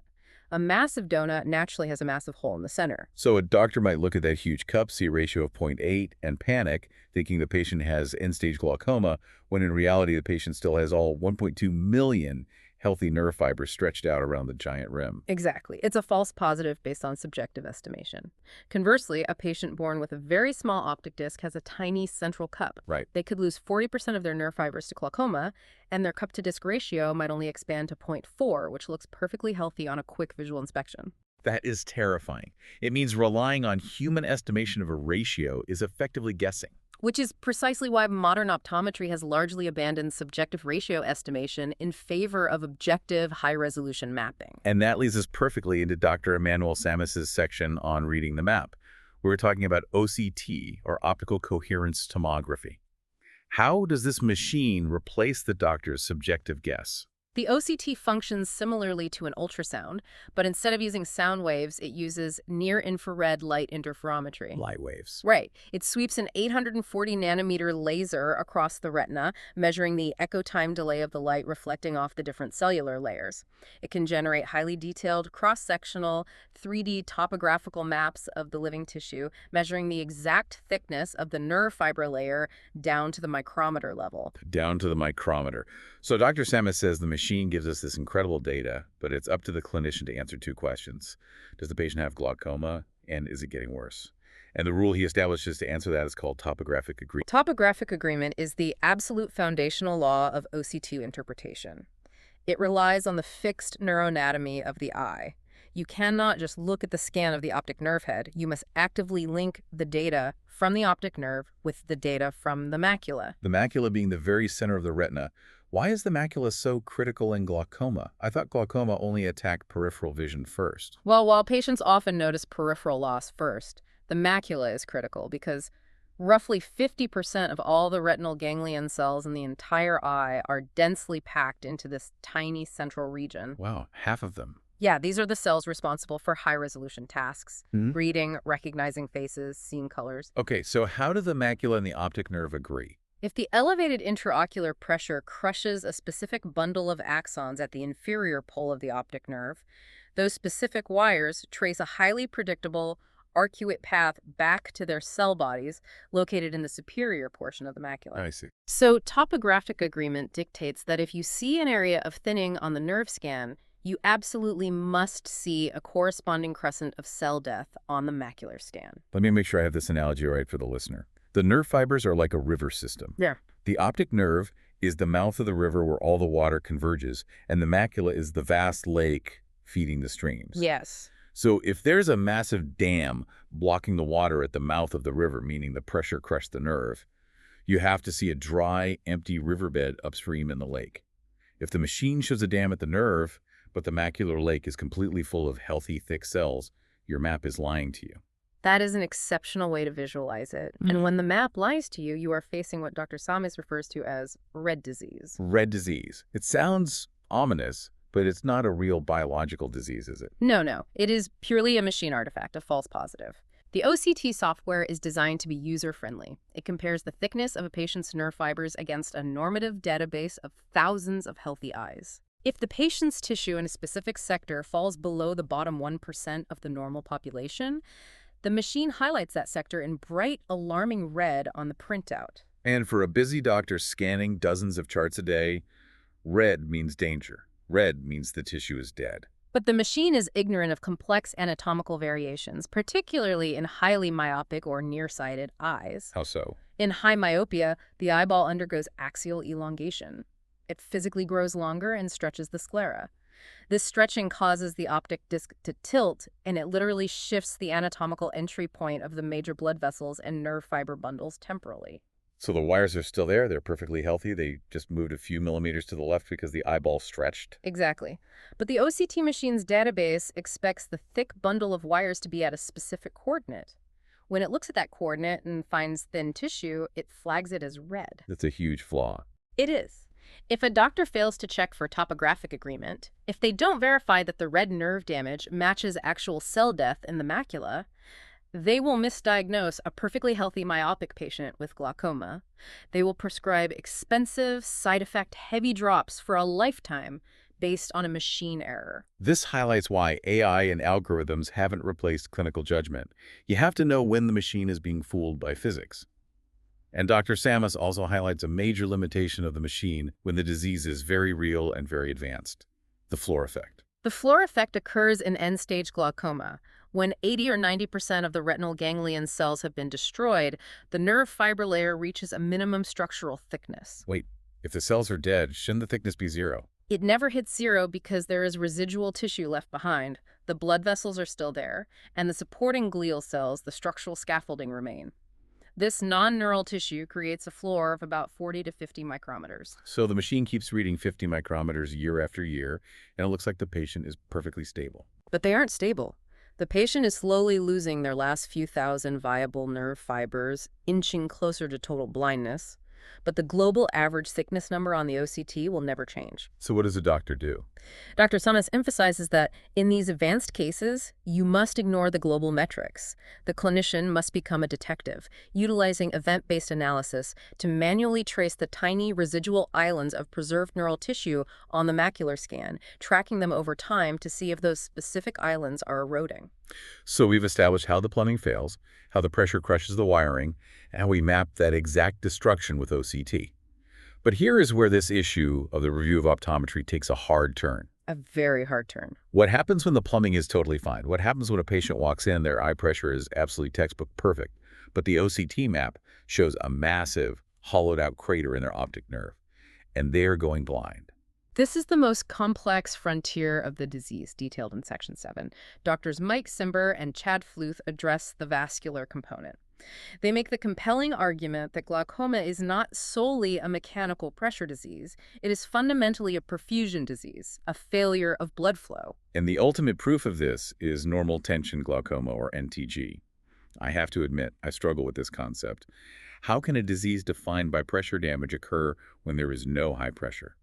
A massive donut naturally has a massive hole in the center. So a doctor might look at that huge cup, see a ratio of 0.8, and panic, thinking the patient has end-stage glaucoma, when in reality the patient still has all 1.2 million healthy nerve fibers stretched out around the giant rim. Exactly. It's a false positive based on subjective estimation. Conversely, a patient born with a very small optic disc has a tiny central cup. Right. They could lose 40% of their nerve fibers to glaucoma, and their cup-to-disc ratio might only expand to 0.4, which looks perfectly healthy on a quick visual inspection. That is terrifying. It means relying on human estimation of a ratio is effectively guessing. which is precisely why modern optometry has largely abandoned subjective ratio estimation in favor of objective, high-resolution mapping. And that leads us perfectly into Dr. Emmanuel Samus's section on reading the map. We were talking about OCT, or optical coherence tomography. How does this machine replace the doctor's subjective guess? The OCT functions similarly to an ultrasound, but instead of using sound waves, it uses near-infrared light interferometry. Light waves. Right. It sweeps an 840 nanometer laser across the retina, measuring the echo time delay of the light reflecting off the different cellular layers. It can generate highly detailed, cross-sectional, 3D topographical maps of the living tissue, measuring the exact thickness of the nerve fiber layer down to the micrometer level. Down to the micrometer. So Dr. Samus says the machine gives us this incredible data, but it's up to the clinician to answer two questions. Does the patient have glaucoma, and is it getting worse? And the rule he establishes to answer that is called topographic agreement. Topographic agreement is the absolute foundational law of OCT interpretation. It relies on the fixed neuroanatomy of the eye. You cannot just look at the scan of the optic nerve head. You must actively link the data from the optic nerve with the data from the macula. The macula being the very center of the retina. Why is the macula so critical in glaucoma? I thought glaucoma only attacked peripheral vision first. Well, while patients often notice peripheral loss first, the macula is critical because roughly 50% of all the retinal ganglion cells in the entire eye are densely packed into this tiny central region. Wow, half of them. Yeah, these are the cells responsible for high-resolution tasks, reading, recognizing faces, seeing colors. Okay, so how do the macula and the optic nerve agree? If the elevated intraocular pressure crushes a specific bundle of axons at the inferior pole of the optic nerve, those specific wires trace a highly predictable, arcuate path back to their cell bodies located in the superior portion of the macula. I see. So topographic agreement dictates that if you see an area of thinning on the nerve scan, you absolutely must see a corresponding crescent of cell death on the macular scan. Let me make sure I have this analogy right for the listener. The nerve fibers are like a river system. Yeah. The optic nerve is the mouth of the river where all the water converges, and the macula is the vast lake feeding the streams. Yes. So if there's a massive dam blocking the water at the mouth of the river, meaning the pressure crushed the nerve, you have to see a dry, empty riverbed upstream in the lake. If the machine shows a dam at the nerve, but the macular lake is completely full of healthy, thick cells, your map is lying to you. That is an exceptional way to visualize it. And when the map lies to you, you are facing what Dr. Samis refers to as red disease. Red disease. It sounds ominous, but it's not a real biological disease, is it? No. It is purely a machine artifact, a false positive. The OCT software is designed to be user-friendly. It compares the thickness of a patient's nerve fibers against a normative database of thousands of healthy eyes. If the patient's tissue in a specific sector falls below the bottom 1% of the normal population, the machine highlights that sector in bright, alarming red on the printout. And for a busy doctor scanning dozens of charts a day, red means danger. Red means the tissue is dead. But the machine is ignorant of complex anatomical variations, particularly in highly myopic or nearsighted eyes. How so? In high myopia, the eyeball undergoes axial elongation. It physically grows longer and stretches the sclera. This stretching causes the optic disc to tilt, and it literally shifts the anatomical entry point of the major blood vessels and nerve fiber bundles temporally. So the wires are still there, they're perfectly healthy, they just moved a few millimeters to the left because the eyeball stretched? Exactly. But the OCT machine's database expects the thick bundle of wires to be at a specific coordinate. When it looks at that coordinate and finds thin tissue, it flags it as red. That's a huge flaw. It is. If a doctor fails to check for topographic agreement, if they don't verify that the red nerve damage matches actual cell death in the macula, they will misdiagnose a perfectly healthy myopic patient with glaucoma. They will prescribe expensive, side effect heavy drops for a lifetime based on a machine error. This highlights why AI and algorithms haven't replaced clinical judgment. You have to know when the machine is being fooled by physics. And Dr. Samus also highlights a major limitation of the machine when the disease is very real and very advanced: the floor effect. The floor effect occurs in end-stage glaucoma. When 80 or 90% of the retinal ganglion cells have been destroyed, the nerve fiber layer reaches a minimum structural thickness. Wait, if the cells are dead, shouldn't the thickness be zero? It never hits zero because there is residual tissue left behind. The blood vessels are still there, and the supporting glial cells, the structural scaffolding, remain. This non-neural tissue creates a floor of about 40 to 50 micrometers. So the machine keeps reading 50 micrometers year after year, and it looks like the patient is perfectly stable. But they aren't stable. The patient is slowly losing their last few thousand viable nerve fibers, inching closer to total blindness. But the global average thickness number on the OCT will never change. So what does a doctor do? Dr. Summers emphasizes that in these advanced cases, you must ignore the global metrics. The clinician must become a detective, utilizing event-based analysis to manually trace the tiny residual islands of preserved neural tissue on the macular scan, tracking them over time to see if those specific islands are eroding. So we've established how the plumbing fails, how the pressure crushes the wiring, and how we map that exact destruction with OCT. But here is where this issue of the review of optometry takes a hard turn. A very hard turn. What happens when the plumbing is totally fine? What happens when a patient walks in, their eye pressure is absolutely textbook perfect, but the OCT map shows a massive, hollowed-out crater in their optic nerve, and they're going blind? This is the most complex frontier of the disease, detailed in Section 7. Doctors Mike Simber and Chad Fluth address the vascular component. They make the compelling argument that glaucoma is not solely a mechanical pressure disease. It is fundamentally a perfusion disease, a failure of blood flow. And the ultimate proof of this is normal tension glaucoma, or NTG. I have to admit, I struggle with this concept. How can a disease defined by pressure damage occur when there is no high pressure?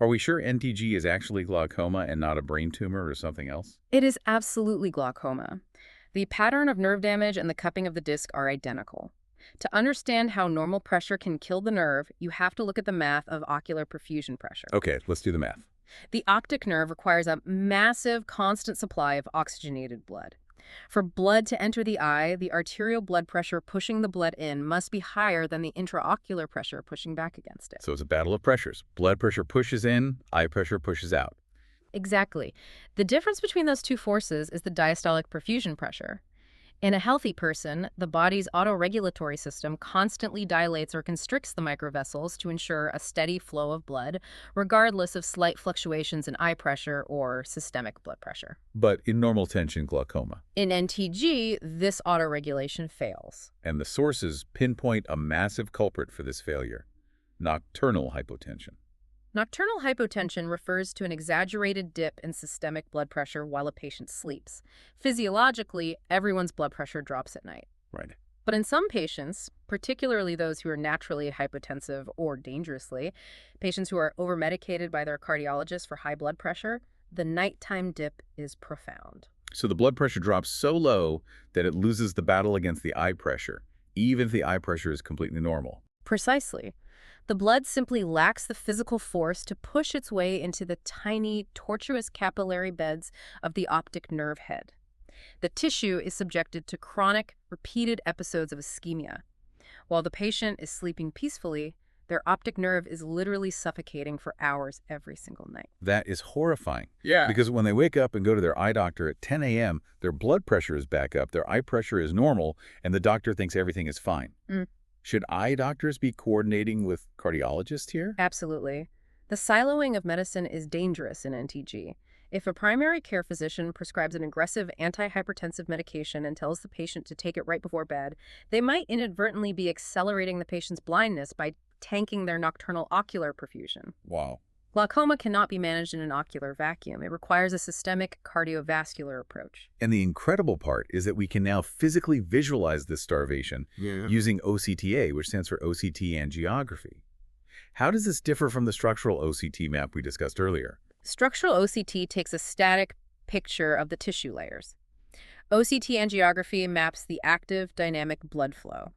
Are we sure NTG is actually glaucoma and not a brain tumor or something else? It is absolutely glaucoma. The pattern of nerve damage and the cupping of the disc are identical. To understand how normal pressure can kill the nerve, you have to look at the math of ocular perfusion pressure. Okay, let's do the math. The optic nerve requires a massive, constant supply of oxygenated blood. For blood to enter the eye, the arterial blood pressure pushing the blood in must be higher than the intraocular pressure pushing back against it. So it's a battle of pressures. Blood pressure pushes in, eye pressure pushes out. Exactly. The difference between those two forces is the diastolic perfusion pressure. In a healthy person, the body's autoregulatory system constantly dilates or constricts the microvessels to ensure a steady flow of blood, regardless of slight fluctuations in eye pressure or systemic blood pressure. But in normal tension glaucoma. In NTG, this autoregulation fails. And the sources pinpoint a massive culprit for this failure: nocturnal hypotension. Nocturnal hypotension refers to an exaggerated dip in systemic blood pressure while a patient sleeps. Physiologically, everyone's blood pressure drops at night. Right. But in some patients, particularly those who are naturally hypotensive or dangerously, patients who are overmedicated by their cardiologist for high blood pressure, the nighttime dip is profound. So the blood pressure drops so low that it loses the battle against the eye pressure, even if the eye pressure is completely normal. Precisely. The blood simply lacks the physical force to push its way into the tiny, tortuous capillary beds of the optic nerve head. The tissue is subjected to chronic, repeated episodes of ischemia. While the patient is sleeping peacefully, their optic nerve is literally suffocating for hours every single night. That is horrifying. Yeah. Because when they wake up and go to their eye doctor at 10 a.m., their blood pressure is back up, their eye pressure is normal, and the doctor thinks everything is fine. Should eye doctors be coordinating with cardiologists here? Absolutely. The siloing of medicine is dangerous in NTG. If a primary care physician prescribes an aggressive antihypertensive medication and tells the patient to take it right before bed, they might inadvertently be accelerating the patient's blindness by tanking their nocturnal ocular perfusion. Wow. Glaucoma cannot be managed in an ocular vacuum. It requires a systemic cardiovascular approach. And the incredible part is that we can now physically visualize this starvation using OCTA, which stands for OCT angiography. How does this differ from the structural OCT map we discussed earlier? Structural OCT takes a static picture of the tissue layers. OCT angiography maps the active, dynamic blood flow.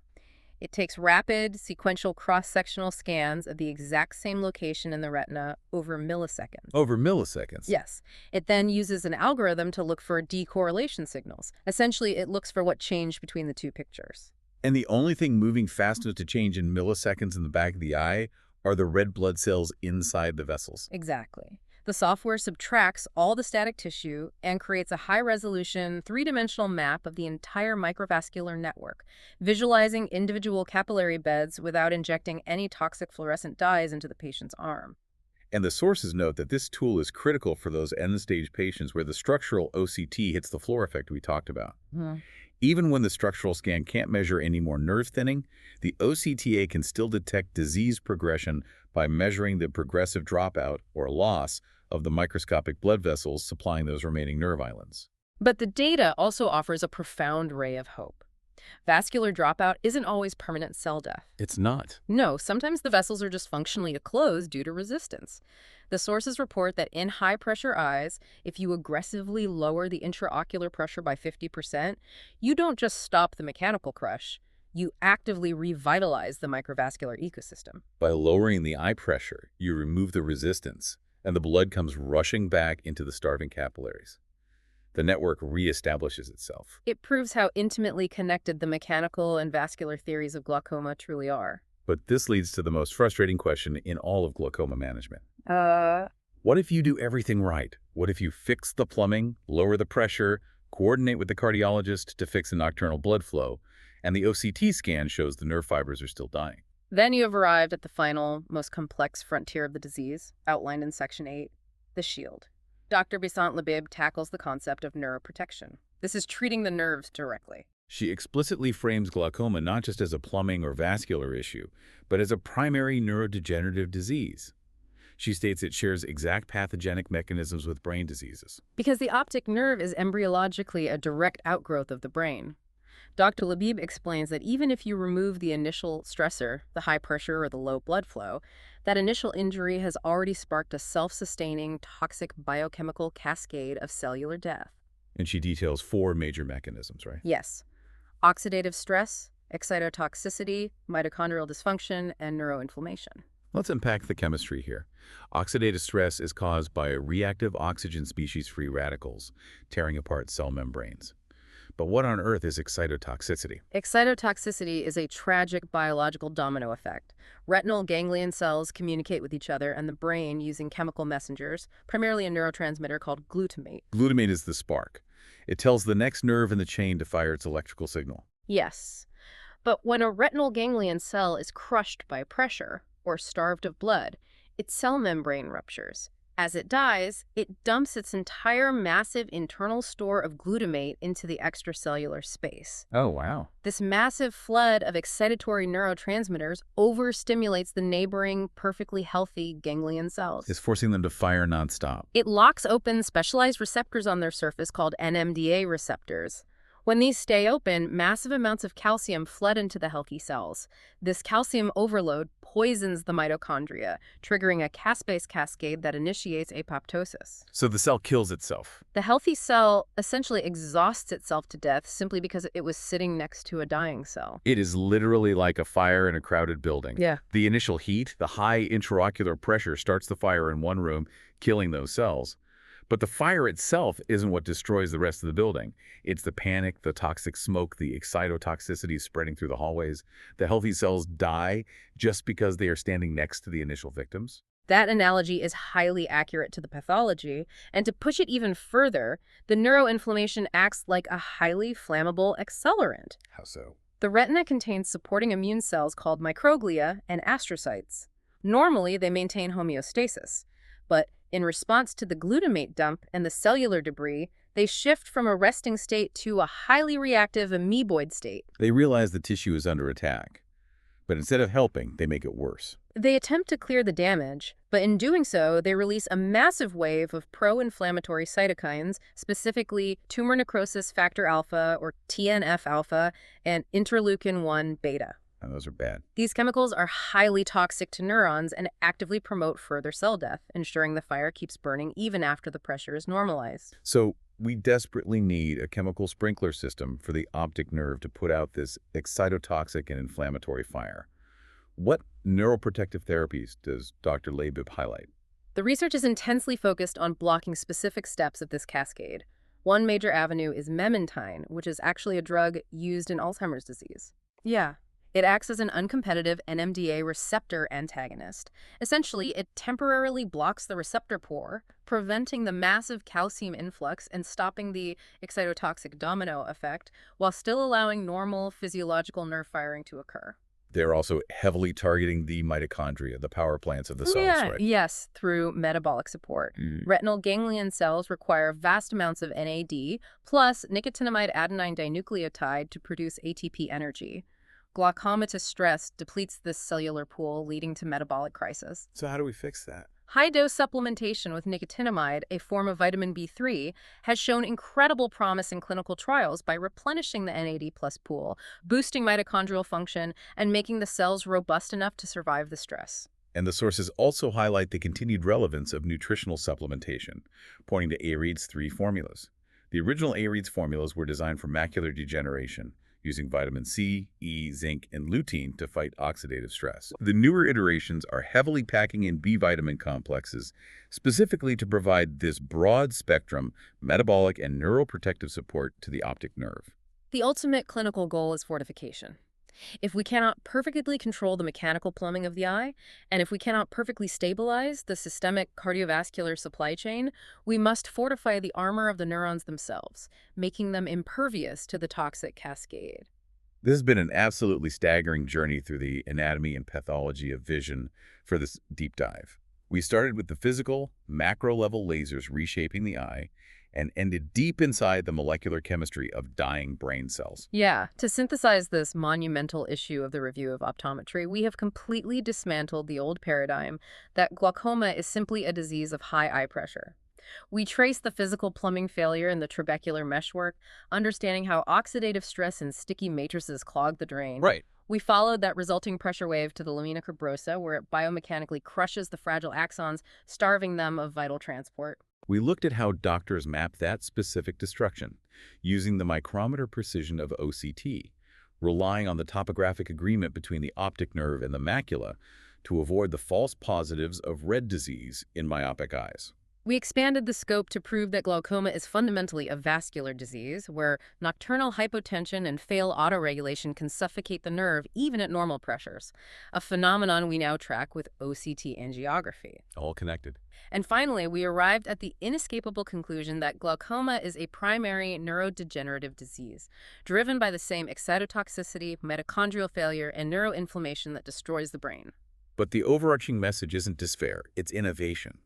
It takes rapid, sequential cross-sectional scans of the exact same location in the retina over milliseconds. Over milliseconds? Yes. It then uses an algorithm to look for decorrelation signals. Essentially, it looks for what changed between the two pictures. And the only thing moving fast enough to change in milliseconds in the back of the eye are the red blood cells inside the vessels. Exactly. The software subtracts all the static tissue and creates a high-resolution, three-dimensional map of the entire microvascular network, visualizing individual capillary beds without injecting any toxic fluorescent dyes into the patient's arm. And the sources note that this tool is critical for those end-stage patients where the structural OCT hits the floor effect we talked about. Even when the structural scan can't measure any more nerve thinning, the OCTA can still detect disease progression by measuring the progressive dropout or loss of the microscopic blood vessels supplying those remaining nerve islands. But the data also offers a profound ray of hope. Vascular dropout isn't always permanent cell death. It's not. No, sometimes the vessels are just functionally closed due to resistance. The sources report that in high-pressure eyes, if you aggressively lower the intraocular pressure by 50%, you don't just stop the mechanical crush, you actively revitalize the microvascular ecosystem. By lowering the eye pressure, you remove the resistance, and the blood comes rushing back into the starving capillaries. The network reestablishes itself. It proves how intimately connected the mechanical and vascular theories of glaucoma truly are. But this leads to the most frustrating question in all of glaucoma management. Uh, What if you do everything right? What if you fix the plumbing, lower the pressure, coordinate with the cardiologist to fix the nocturnal blood flow, and the OCT scan shows the nerve fibers are still dying? Then you have arrived at the final, most complex frontier of the disease, outlined in Section 8, the shield. Dr. Bisant Labib tackles the concept of neuroprotection. This is treating the nerves directly. She explicitly frames glaucoma not just as a plumbing or vascular issue, but as a primary neurodegenerative disease. She states it shares exact pathogenic mechanisms with brain diseases. Because the optic nerve is embryologically a direct outgrowth of the brain. Dr. Labib explains that even if you remove the initial stressor, the high pressure or the low blood flow, that initial injury has already sparked a self-sustaining, toxic biochemical cascade of cellular death. And she details 4 major mechanisms, right? Yes. Oxidative stress, excitotoxicity, mitochondrial dysfunction, and neuroinflammation. Let's unpack the chemistry here. Oxidative stress is caused by reactive oxygen species-free radicals, tearing apart cell membranes. But what on earth is excitotoxicity? Excitotoxicity is a tragic biological domino effect. Retinal ganglion cells communicate with each other and the brain using chemical messengers, primarily a neurotransmitter called glutamate. Glutamate is the spark. It tells the next nerve in the chain to fire its electrical signal. Yes. But when a retinal ganglion cell is crushed by pressure, or starved of blood, its cell membrane ruptures. As it dies, it dumps its entire massive internal store of glutamate into the extracellular space. Oh, wow. This massive flood of excitatory neurotransmitters overstimulates the neighboring, perfectly healthy ganglion cells. It's forcing them to fire nonstop. It locks open specialized receptors on their surface called NMDA receptors. When these stay open, massive amounts of calcium flood into the healthy cells. This calcium overload poisons the mitochondria, triggering a caspase cascade that initiates apoptosis. So the cell kills itself. The healthy cell essentially exhausts itself to death simply because it was sitting next to a dying cell. It is literally like a fire in a crowded building. Yeah. The initial heat, the high intraocular pressure starts the fire in one room, killing those cells. But the fire itself isn't what destroys the rest of the building. It's the panic, the toxic smoke, the excitotoxicity spreading through the hallways. The healthy cells die just because they are standing next to the initial victims. That analogy is highly accurate to the pathology, and to push it even further, the neuroinflammation acts like a highly flammable accelerant. How so? The retina contains supporting immune cells called microglia and astrocytes. Normally, they maintain homeostasis, but in response to the glutamate dump and the cellular debris, they shift from a resting state to a highly reactive amoeboid state. They realize the tissue is under attack, but instead of helping, they make it worse. They attempt to clear the damage, but in doing so, they release a massive wave of pro-inflammatory cytokines, specifically tumor necrosis factor alpha, or TNF-alpha, and interleukin-1 beta. And those are bad. These chemicals are highly toxic to neurons and actively promote further cell death, ensuring the fire keeps burning even after the pressure is normalized. So we desperately need a chemical sprinkler system for the optic nerve to put out this excitotoxic and inflammatory fire. What neuroprotective therapies does Dr. Labib highlight? The research is intensely focused on blocking specific steps of this cascade. One major avenue is memantine, which is actually a drug used in Alzheimer's disease. Yeah. It acts as an uncompetitive NMDA receptor antagonist. Essentially, it temporarily blocks the receptor pore, preventing the massive calcium influx and stopping the excitotoxic domino effect, while still allowing normal physiological nerve firing to occur. They're also heavily targeting the mitochondria, the power plants of the cells, Yeah, right? yes, through metabolic support. Mm. Retinal ganglion cells require vast amounts of NAD, plus nicotinamide adenine dinucleotide to produce ATP energy. Glaucomatous stress depletes this cellular pool, leading to metabolic crisis. So how do we fix that? High-dose supplementation with nicotinamide, a form of vitamin B3, has shown incredible promise in clinical trials by replenishing the NAD plus pool, boosting mitochondrial function, and making the cells robust enough to survive the stress. And the sources also highlight the continued relevance of nutritional supplementation, pointing to AREAD's 3 formulas. The original AREAD's formulas were designed for macular degeneration, using vitamin C, E, zinc, and lutein to fight oxidative stress. The newer iterations are heavily packing in B vitamin complexes, specifically to provide this broad-spectrum metabolic and neuroprotective support to the optic nerve. The ultimate clinical goal is fortification. If we cannot perfectly control the mechanical plumbing of the eye, and if we cannot perfectly stabilize the systemic cardiovascular supply chain, we must fortify the armor of the neurons themselves, making them impervious to the toxic cascade. This has been an absolutely staggering journey through the anatomy and pathology of vision for this deep dive. We started with the physical, macro-level lasers reshaping the eye, and ended deep inside the molecular chemistry of dying brain cells. Yeah, to synthesize this monumental issue of the review of optometry, we have completely dismantled the old paradigm that glaucoma is simply a disease of high eye pressure. We trace the physical plumbing failure in the trabecular meshwork, understanding how oxidative stress and sticky matrices clog the drain. Right. We followed that resulting pressure wave to the lamina cribrosa, where it biomechanically crushes the fragile axons, starving them of vital transport. We looked at how doctors map that specific destruction, using the micrometer precision of OCT, relying on the topographic agreement between the optic nerve and the macula to avoid the false positives of red disease in myopic eyes. We expanded the scope to prove that glaucoma is fundamentally a vascular disease, where nocturnal hypotension and fail autoregulation can suffocate the nerve even at normal pressures, a phenomenon we now track with OCT angiography. All connected. And finally, we arrived at the inescapable conclusion that glaucoma is a primary neurodegenerative disease, driven by the same excitotoxicity, mitochondrial failure, and neuroinflammation that destroys the brain. But the overarching message isn't despair, it's innovation.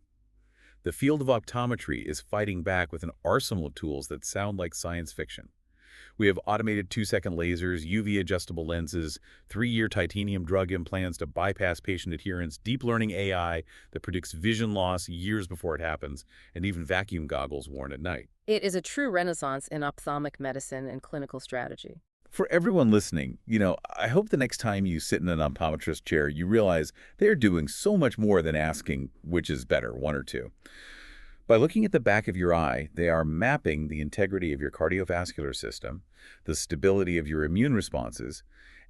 The field of optometry is fighting back with an arsenal of tools that sound like science fiction. We have automated 2-second lasers, UV-adjustable lenses, 3-year titanium drug implants to bypass patient adherence, deep learning AI that predicts vision loss years before it happens, and even vacuum goggles worn at night. It is a true renaissance in ophthalmic medicine and clinical strategy. For everyone listening, I hope the next time you sit in an optometrist chair, you realize they're doing so much more than asking which is better, one or two. By looking at the back of your eye, they are mapping the integrity of your cardiovascular system, the stability of your immune responses,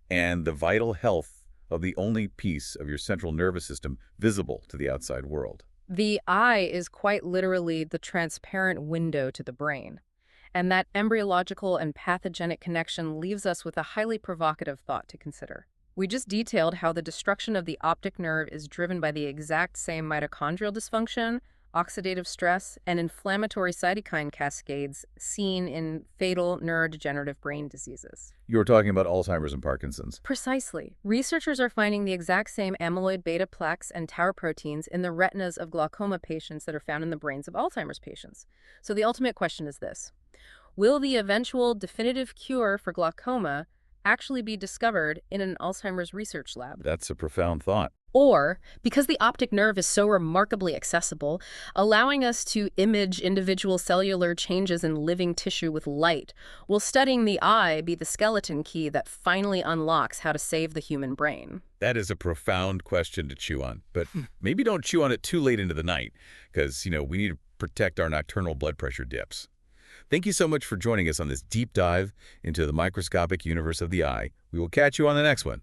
and the vital health of the only piece of your central nervous system visible to the outside world. The eye is quite literally the transparent window to the brain. And that embryological and pathogenic connection leaves us with a highly provocative thought to consider. We just detailed how the destruction of the optic nerve is driven by the exact same mitochondrial dysfunction, oxidative stress, and inflammatory cytokine cascades seen in fatal neurodegenerative brain diseases. You're talking about Alzheimer's and Parkinson's. Precisely. Researchers are finding the exact same amyloid beta plaques and tau proteins in the retinas of glaucoma patients that are found in the brains of Alzheimer's patients. So the ultimate question is this: will the eventual definitive cure for glaucoma actually be discovered in an Alzheimer's research lab? That's a profound thought. Or, because the optic nerve is so remarkably accessible, allowing us to image individual cellular changes in living tissue with light, will studying the eye be the skeleton key that finally unlocks how to save the human brain? That is a profound question to chew on, but maybe don't chew on it too late into the night, because, we need to protect our nocturnal blood pressure dips. Thank you so much for joining us on this deep dive into the microscopic universe of the eye. We will catch you on the next one.